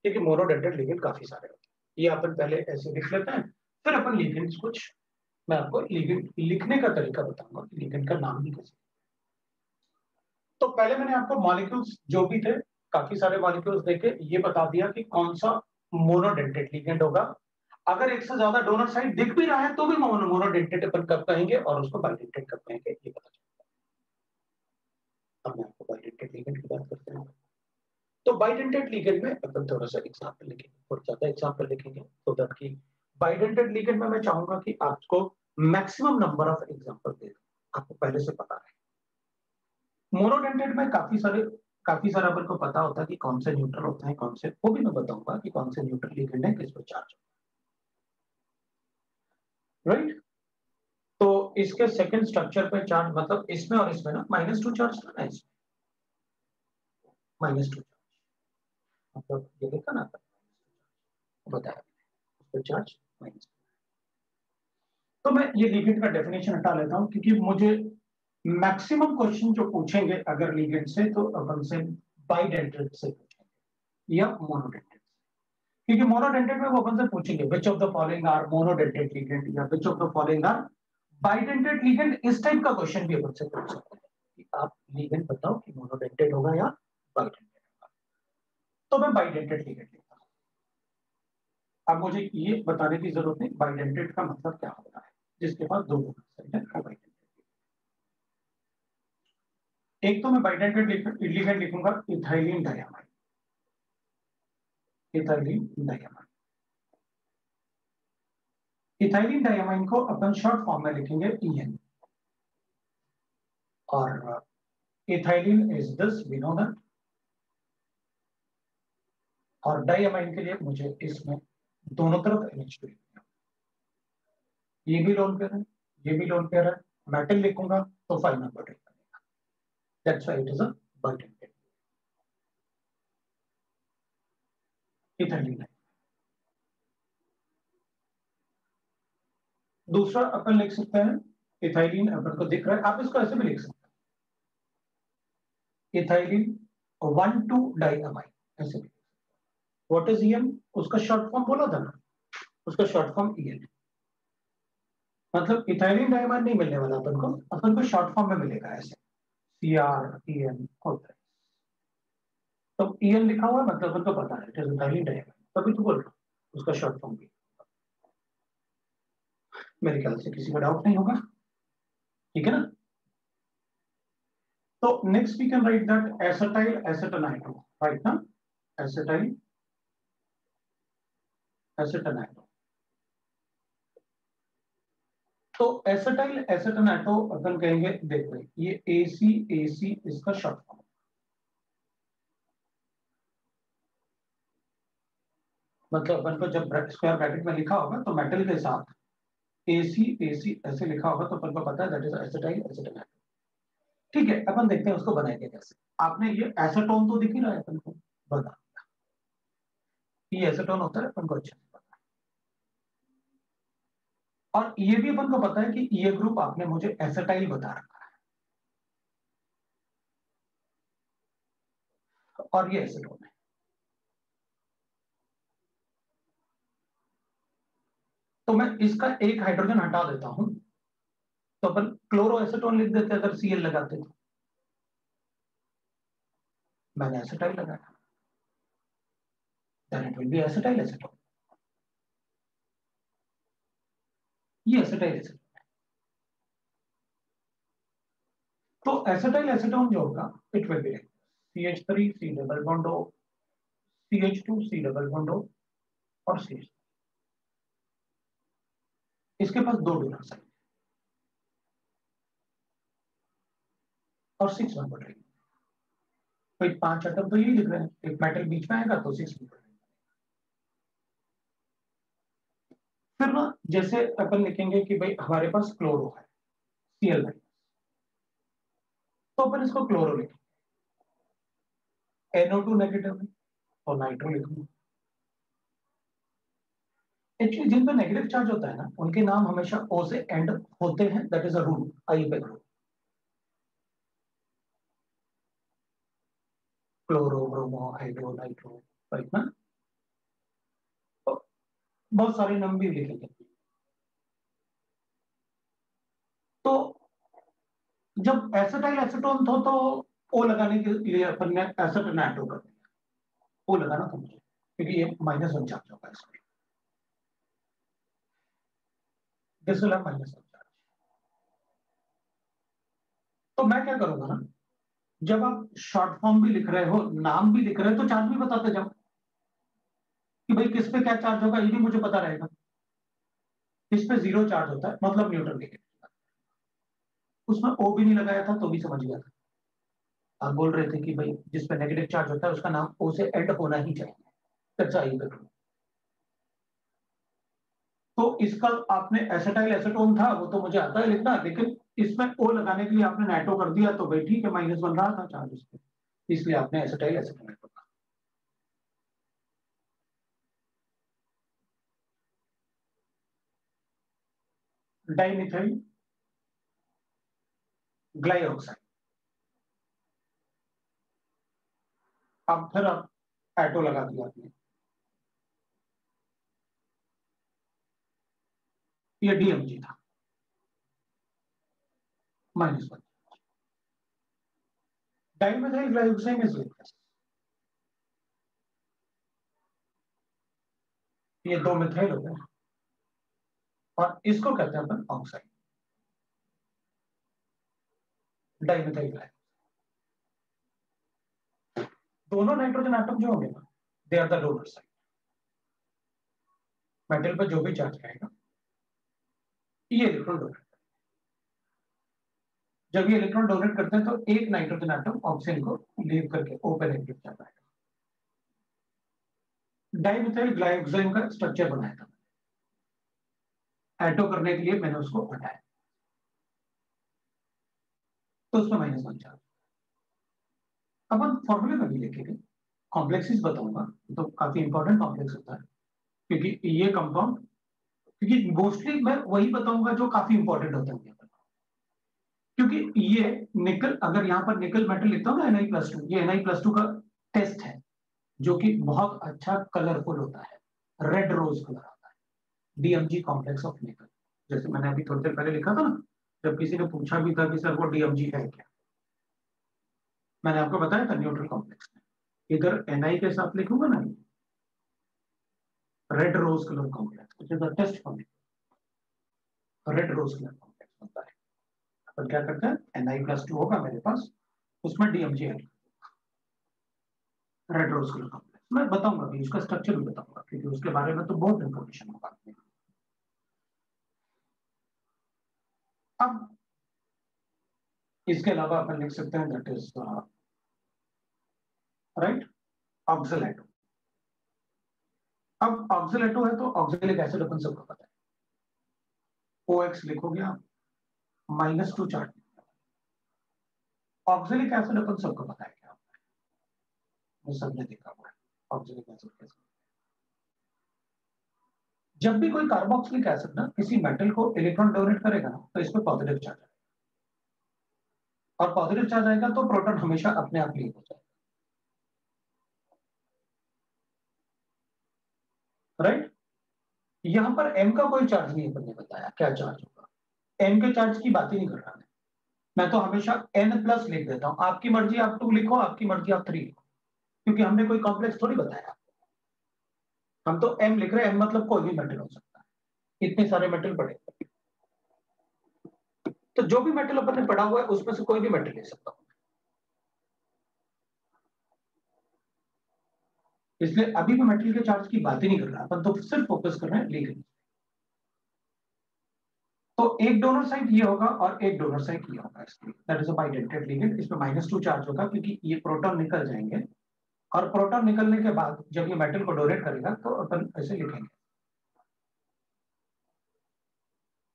क्योंकि मोनोडेंटेड लिगेंड काफी सारे होते हैं। ये अपन पहले ऐसे लिख लेते हैं, फिर अपन लिगेंड्स कुछ, मैं आपको लिगेंड लिखने का तरीका बताऊंगा, लिगेंड का नाम भी कैसे। तो पहले मैंने आपको मॉलिक्यूल्स जो भी थे, काफी सारे मॉलिक्यूल्स देके ये बता दिया कि कौन सा मोनोडेंटेड लिगेंड होगा। अगर एक से ज्यादा डोनर साइड दिख भी रहा है तो भी मोनोडेंटेड अपन कब कहेंगे और उसको बाइडेंटेड कब कहेंगे, ये पता चलता है। अब मैं आपको बाइडेंटेड लिगेंड की बात करते हैं। तो बाइडेंटेड लिगेंड में अपन थोड़ा सा एग्जांपल लिखेंगे, और ज्यादा एग्जांपल लिखेंगे, तो दैट कि बाइडेंटेड लिगेंड में मैं चाहूंगा कि आपको मैक्सिमम नंबर ऑफ एग्जांपल दे दूं, आपको पहले से पता है। मोनोडेंटेड में काफी सारा अपन को पता होता है कि कौन से न्यूट्रल होते हैं, कौन से, वो भी मैं बताऊंगा कि कौन से न्यूट्रल लिगेंड है, किस पर चार्ज, राइट। तो इसके सेकंड स्ट्रक्चर पे चार्ज, मतलब इसमें और इसमें ना -2 चार्ज था ना, इसमें -2 चार्ज, मतलब ये देखा ना, बताया उस पर चार्ज माइनस। तो मैं ये लिगेंड का डेफिनेशन हटा लेता हूं, क्योंकि मुझे मैक्सिमम क्वेश्चन जो पूछेंगे अगर लिगेंड से, तो अपन से बाइडेंटेड से पूछेंगे या मोनोडेंटेड, क्योंकि मोनोडेंटेड में वो अपन से पूछेंगे which of the following are monodentate ligand या which of the following are bidentate ligand. इस टाइप का क्वेश्चन भी अपन से पूछ सकते हैं कि आप लिगेंड बताओ कि मोनोडेंटेड होगा या बाइडेंटेड होगा। तो मैं बाइडेंटेड लिगेंड लिखता हूं। अब मुझे ये बताने की जरूरत नहीं बाइडेंटेड का मतलब क्या होता है, जिसके पास दो साइड है बाइडेंटेड। एक तो मैं बाइडेंटेड लिगेंड लिखूंगा ethylene diamide, ethylene diamide. Ethylene diamine को अपन शॉर्ट फॉर्म में लिखेंगे EN, और ethylene is this, we know that. और डायमाइन के लिए मुझे इसमें दोनों तरफ NH2 लिखना, ये भी लोन पेयर है, ये भी लोन पेयर है, मेटल लिखूंगा तो 5 नंबर ट्रिक बनेगा, that's why it is a bidentate ethylene. दूसरा अपन लिख सकते हैं इथाइलिन, अपन को दिख रहा है, आप इसको ऐसे भी लिख सकते हैं इथाइलिन 1,2 डाइअमाइन, ऐसे भी। व्हाट इज EN, उसका शॉर्ट फॉर्म बोला था ना, उसका शॉर्ट फॉर्म EN, मतलब इथाइलिन डाइअमाइन नहीं मिलने वाला अपन को शॉर्ट फॉर्म में मिलेगा ऐसे CrEN होता है। तो EN लिखा हुआ मतलब अपन को पता है इट इज इथाइलिन डाइअमाइन, तभी तो बोल रहा हूं उसका शॉर्ट फॉर्म भी। मेरे ख्याल से किसी का डाउट नहीं होगा, ठीक है ना। तो next we can write that acetyl acetonato, right ना, एसिटाइल एसिटानाइट्रो। तो एसिटाइल एसिटानाइट्रो अपन कहेंगे, देखो ये AC इसका शॉर्ट फॉर्म, मतलब अपन को जब स्क्वायर ब्रैकेट में लिखा होगा तो मेटल के साथ AC ऐसे लिखा होगा, तो अपन को पता है दैट इज एसिटाइल एसिटानाइट्रो। ठीक है, अपन देखते हैं उसको बनाएंगे कैसे। आपने ये एसीटोन तो दिख ही रहा है अपन को, बना ये एसीटोन होता है अपन को अच्छे से पता है। और ये भी अपन को पता है कि ये ग्रुप आपने मुझे एसिटाइल बता रखा है, और ये एसीटोन है। तो मैं इसका एक हाइड्रोजन हटा देता हूं, तो अपन क्लोरोएसीटोन लिख देते अगर Cl लगाते तो। मैंने एसिटाइल लगाया, then it will be acetyl acetone, ये एसिटाइल एसीटोन। तो एसिटाइल एसीटोन जो होगा it will be CH3 C double bond O, CH2 C double bond O, और CH, इसके पास दो डोनर साइड और 6 नंबर रिंग। कोई 5 एटम तो यही लिख रहे हैं, एक मेटल बीच में आएगा तो 6 नंबर रिंग। फिर ना जैसे अपन लिखेंगे कि भाई हमारे पास क्लोरो है Cl माइनस, तो अपन इसको क्लोरो लिखेंगे, NO2 नेगेटिव है, तो नाइट्रो लिखूंगा। एक्चुअली जिन पे नेगेटिव चार्ज होता है ना, उनके नाम हमेशा ओ से एंड होते हैं, दैट इज अ रूल। आइए पे करो, chloro, bromo, hydro, nitro, right ना। तो बहुत सारे नाम भी लिखेंगे। तो जब एसिटाइल एसीटोन था तो ओ लगाने के लिए अपन ने एसिड नाइट्रो कर दिया। ओ लगाना था मुझे, क्योंकि ये -1 चार्ज होगा इसमें, दिस विल हैव -1 चार्ज। तो मैं क्या करूंगा ना, जब आप शॉर्ट फॉर्म भी लिख रहे हो, नाम भी लिख रहे हो, तो चार्ज भी बताते जाओ कि भाई किस पे क्या चार्ज होगा, ये भी मुझे पता रहेगा। किस पे 0 चार्ज होता है मतलब न्यूट्रल के, उसमें ओ भी नहीं लगाया था तो भी समझ गया था। आप बोल रहे थे कि भाई जिस पे नेगेटिव चार्ज होता है उसका नाम ओ से एंड होना ही चाहिए, अच्छा ये कर। तो इसका आपने एसिटाइल एसीटोन था, वो तो मुझे आता है लिखना, लेकिन इसमें ओ लगाने के लिए आपने नाइट्रो कर दिया, तो भाई ठीक है, -1 रहा था चार्ज उस पे, इसलिए आपने एसिटाइल एसीटोन कहा। डाइमिथाइल ग्लाइऑक्साइड। अब फिर आप एटो लगा दिया आपने, ये डीएमजी था, -1। डाइमिथाइल ग्लाइऑक्साइड इज लिखा, ये 2 मिथाइल हो गए, और इसको कहते हैं अपन ऑक्साइड, डाइमिथाइल ग्लाइऑक्साइड। दोनों नाइट्रोजन एटम जो होंगे ना, they are the donor side. Metal पर जो भी चार्ज रहेगा, ये इलेक्ट्रॉन डोनेट, जब ये इलेक्ट्रॉन डोनेट करते हैं तो एक नाइट्रोजन एटम ऑक्सीजन को लीव करके ओ पे नेगेटिव जाता है। डाइमिथाइल ग्लाइऑक्साइड का स्ट्रक्चर बनाया था, एटो करने के लिए मैंने उसको हटाया, तो उसमें -1 चार्ज। अब हम फॉर्मूले में भी लिखेंगे, कॉम्प्लेक्सेस बताऊंगा, तो काफी इंपॉर्टेंट कॉम्प्लेक्स होता है, क्योंकि ये कंपाउंड, क्योंकि मोस्टली मैं वही बताऊंगा जो काफी इंपॉर्टेंट होते हैं, क्योंकि ये निकल, अगर यहाँ पर निकल मेटल लिखता हूँ ना Na+2, ये Na+2 का टेस्ट है, जो कि बहुत अच्छा कलरफुल होता है, रेड रोज कलर आता है, डीएमजी कॉम्प्लेक्स ऑफ निकल। जैसे मैंने अभी थोड़ी देर पहले लिखा था ना, जब किसी ने पूछा भी था कि सर वो डीएमजी है क्या, मैंने आपको बताया था न्यूट्रल कॉम्प्लेक्स में, इधर Na के साथ लिखूंगा ना, red rose colour complex, which is the test complex, red rose colour complex होता है। अपन क्या करते हैं, Na+2 होगा मेरे पास, उसमें डीएमजी है, रेड रोज कलर कॉम्प्लेक्स। मैं बताऊंगा भी, उसका स्ट्रक्चर भी बताऊंगा, क्योंकि उसके बारे में तो बहुत इंफॉर्मेशन होगा। अब इसके अलावा अपन लिख सकते हैं, दैट इज राइट, ऑक्सलेटो। अब ऑक्सलेटो है तो ऑक्सैलिक एसिड अपन सबको पता है, OX लिखोगे आप, -2 चार्ज। ऑक्सैलिक एसिड अपन सबको पता है क्या, वो सबने देखा हुआ है ऑक्सैलिक एसिड कैसे। जब भी कोई कार्बोक्सिलिक एसिड ना किसी मेटल को इलेक्ट्रॉन डोनेट करेगा ना, तो इसमें पॉजिटिव चार्ज आएगा, और पॉजिटिव चार्ज आएगा तो प्रोटॉन हमेशा अपने आप लीक हो जाएगा, राइट। यहां पर m का कोई चार्ज नहीं अपन ने बताया क्या चार्ज होगा, n के चार्ज की बात ही नहीं कर रहा मैं तो हमेशा n+ लिख देता हूं, आपकी मर्जी आप 2 लिखो, आपकी मर्जी आप 3 लिखो, क्योंकि हमने कोई कॉम्प्लेक्स थोड़ी बताया, हम तो m लिख रहे हैं, m मतलब कोई भी मेटल हो सकता है, इतने सारे मेटल पड़े, तो जो भी मेटल अपन ने पढ़ा हुआ है उसमें से कोई भी मेटल ले सकता हूं, इसलिए अभी भी मेटल के चार्ज की बात ही नहीं कर रहा अपन, तो सिर्फ फोकस कर रहे हैं लीगल। तो एक डोनर साइड ये होगा और एक डोनर साइड ये होगा, that is a bidentate ligand, इसमें -2 चार्ज होगा क्योंकि ये प्रोटॉन निकल जाएंगे, और प्रोटॉन निकलने के बाद जब ये मेटल को डोनेट करेगा तो अपन ऐसे लिखेंगे,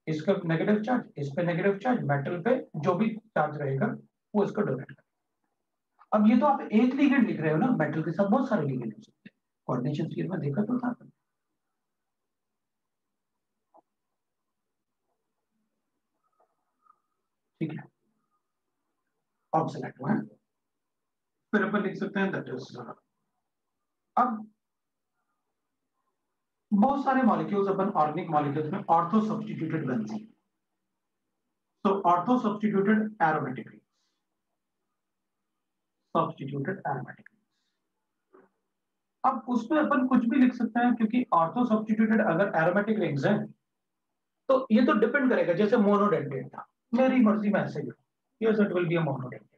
इसका नेगेटिव चार्ज, इस पे नेगेटिव चार्ज, मेटल पे जो भी चार्ज रहेगा वो इसको डोनेट करेगा। अब ये तो आप एक लिगेंड लिख रहे हो ना, मेटल के साथ बहुत सारे लिगेंड हो सकते हैं, कोऑर्डिनेशन थ्योरी में देखा तो था। ठीक है, अब सेलेक्ट हुआ है, फिर अपन लिख सकते हैं दैट इज। अब बहुत सारे मॉलिक्यूल्स अपन ऑर्गेनिक मॉलिक्यूल्स में ऑर्थो सब्स्टिट्यूटेड बेंजीन, तो ortho substituted aromatic rings, substituted aromatic rings. अब उसमें अपन कुछ भी लिख सकते हैं, क्योंकि ऑर्थो सब्स्टिट्यूटेड अगर एरोमेटिक रिंग्स हैं तो ये तो डिपेंड करेगा, जैसे मोनोडेंटेट था, मेरी मर्जी में ऐसे लिखूं, yes it will be a monodentate.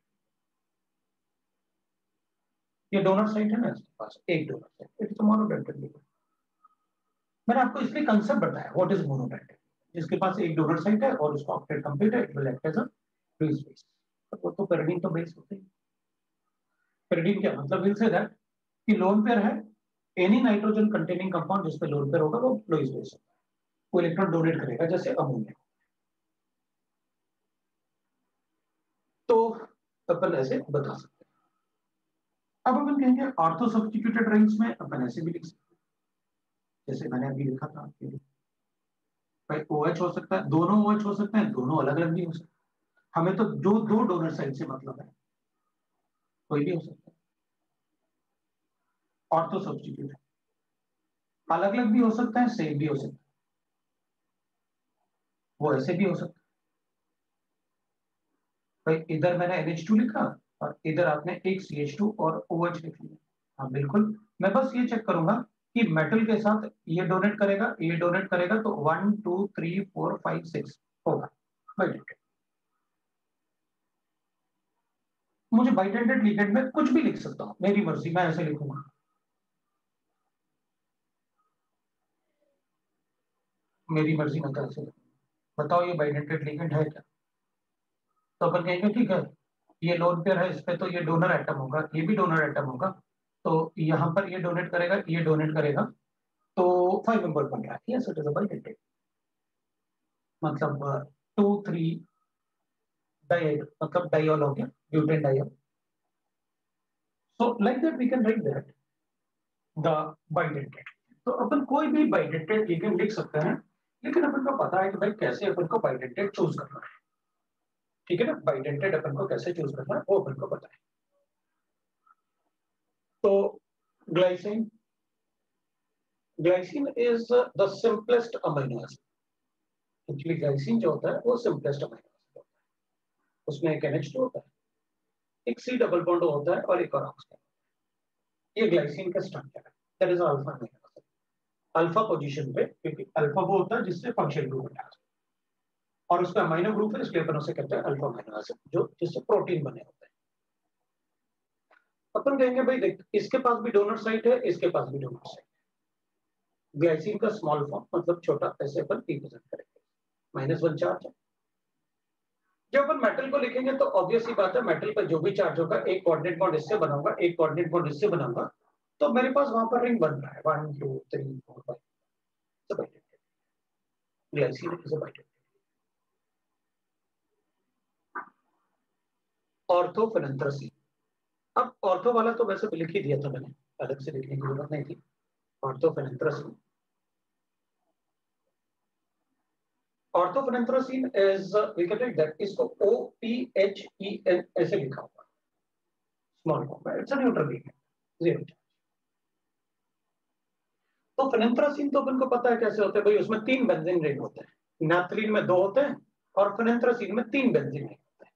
ये डोनर साइट है ना, इसके पास एक donor site, it is a monodentate ligand. मैंने आपको इसलिए कंसेप्ट बताया व्हाट इज मोनोडेंटेट, जिसके पास एक डोनर साइट है और उसका ऑक्टेट कंप्लीट है, it will act as a base base. वो तो pyridine तो बेस होते हैं। pyridine क्या मतलब, विल से दैट कि लोन पेयर है, एनी नाइट्रोजन कंटेनिंग कंपाउंड जिस पे लोन पेयर होगा वो लुईस बेस होगा, वो इलेक्ट्रॉन डोनेट करेगा, जैसे अमोनिया। तो अपन ऐसे बता सकते हैं। अब अपन कहेंगे ऑर्थो सब्स्टिट्यूटेड रिंग्स में अपन ऐसे भी लिख सकते हैं, जैसे मैंने अभी लिखा था आपके लिए, भाई OH हो सकता है, दोनों OH हो सकते हैं, दोनों अलग अलग भी हो सकते हैं, हमें तो जो दो डोनर साइड से मतलब है, कोई भी हो सकता है। ऑर्थो सब्स्टिट्यूट अलग अलग भी हो सकता है, सेम भी हो सकता है, वो ऐसे भी हो सकता है। भाई इधर मैंने NH2 लिखा और इधर आपने एक CH2 और OH लिख लिया। हाँ बिल्कुल, मैं बस ये चेक करूंगा कि मेटल के साथ ये डोनेट करेगा, ये डोनेट करेगा, तो 1 2 3 4 5 6 होगा बाइडेंटेड। मुझे बाइडेंटेड लिगेंड में कुछ भी लिख सकता हूँ, मेरी मर्जी, मैं ऐसे लिखूंगा। मेरी मर्जी में कैसे लिखूंगा, बताओ ये बाइडेंटेड लिगेंड है क्या? तो अपन कहेंगे ठीक है, ये लोन पेयर है, इस पे तो ये डोनर एटम होगा, ये भी डोनर एटम होगा, तो यहाँ पर ये डोनेट करेगा, ये डोनेट करेगा, तो 5 मेंबर बन रहा है, yes it is a bidentate. मतलब 2 3 डाई, मतलब डाइऑल हो गया, butane diol. So like that we can write that the bidentate। तो अपन कोई भी bidentate लिगेंड लिख सकते हैं, लेकिन अपन को पता है कि भाई कैसे अपन को bidentate चूज करना है। ठीक है ना, bidentate अपन को कैसे चूज करना है वो अपन को पता है। तो glycine, glycine is the simplest amino acid. Actually glycine जो होता है वो सिंपलेस्ट अमीनो एसिड होता है, उसमें एक NH2 होता है, एक C डबल बॉन्ड होता है और एक और ऑक्सीजन। ये ग्लाइसिन का स्ट्रक्चर है, that is alpha amino acid. Alpha position पे, क्योंकि अल्फा वो होता है जिससे फंक्शन ग्रुप बना, और उसका अमीनो ग्रुप है, इसलिए अपन उसे कहते हैं अल्फा अमीनो एसिड, जो जिससे प्रोटीन बने होते हैं। अपन कहेंगे भाई देख, इसके पास भी डोनर साइट है, इसके पास भी डोनर साइट है। ग्लाइसिन का स्मॉल फॉर्म मतलब छोटा, ऐसे अपन रिप्रेजेंट करेंगे, -1 चार्ज है। जब अपन मेटल को लिखेंगे तो ऑब्वियस ही बात है, मेटल पर जो भी चार्ज होगा, एक कोऑर्डिनेट बॉन्ड इससे बनाऊंगा, एक कोऑर्डिनेट बॉन्ड इससे बनाऊंगा, तो मेरे पास वहां पर रिंग बन रहा है 1 2 3 4 5। सब ग्लाइसिन इज अ बाइडेंटेट। ऑर्थोफेनेंथ्रेसीन, अब ऑर्थो वाला तो वैसे लिख ही दिया था मैंने, अलग से लिखने की जरूरत नहीं थी। Orthophenanthroline, orthophenanthroline is, we can write that, इसको OPHEN ऐसे लिखा हुआ, small form, it's a neutral ligand, zero. तो फेनेंथ्रेसीन तो अपन को पता है कैसे होते हैं भाई, उसमें 3 बेंजीन रिंग होते हैं, नैप्थलीन में 2 होते हैं और फेनेंथ्रेसीन में 3 बेंजीन रिंग होते हैं।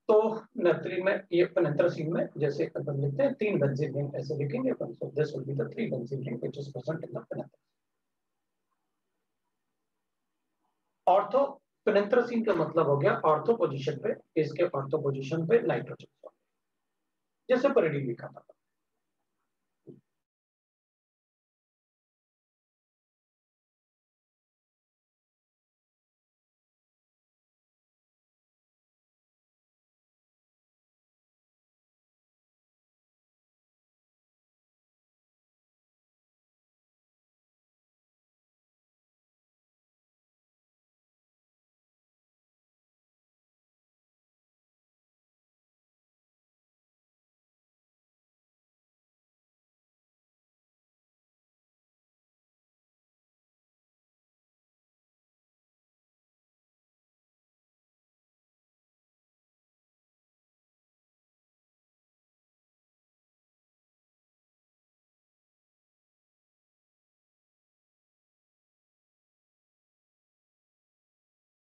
तो नैप्थलीन में, ये फेनेंथ्रेसीन में जैसे अपन लिखते हैं 3 बेंजीन रिंग, ऐसे लिखेंगे अपन, so this will be the 3 benzene ring which is present in the phenanthroline. Ortho phenanthroline का मतलब हो गया ऑर्थो पोजीशन पे, इसके ऑर्थो पोजीशन पे नाइट्रोजन, जैसे pyridine लिखा था।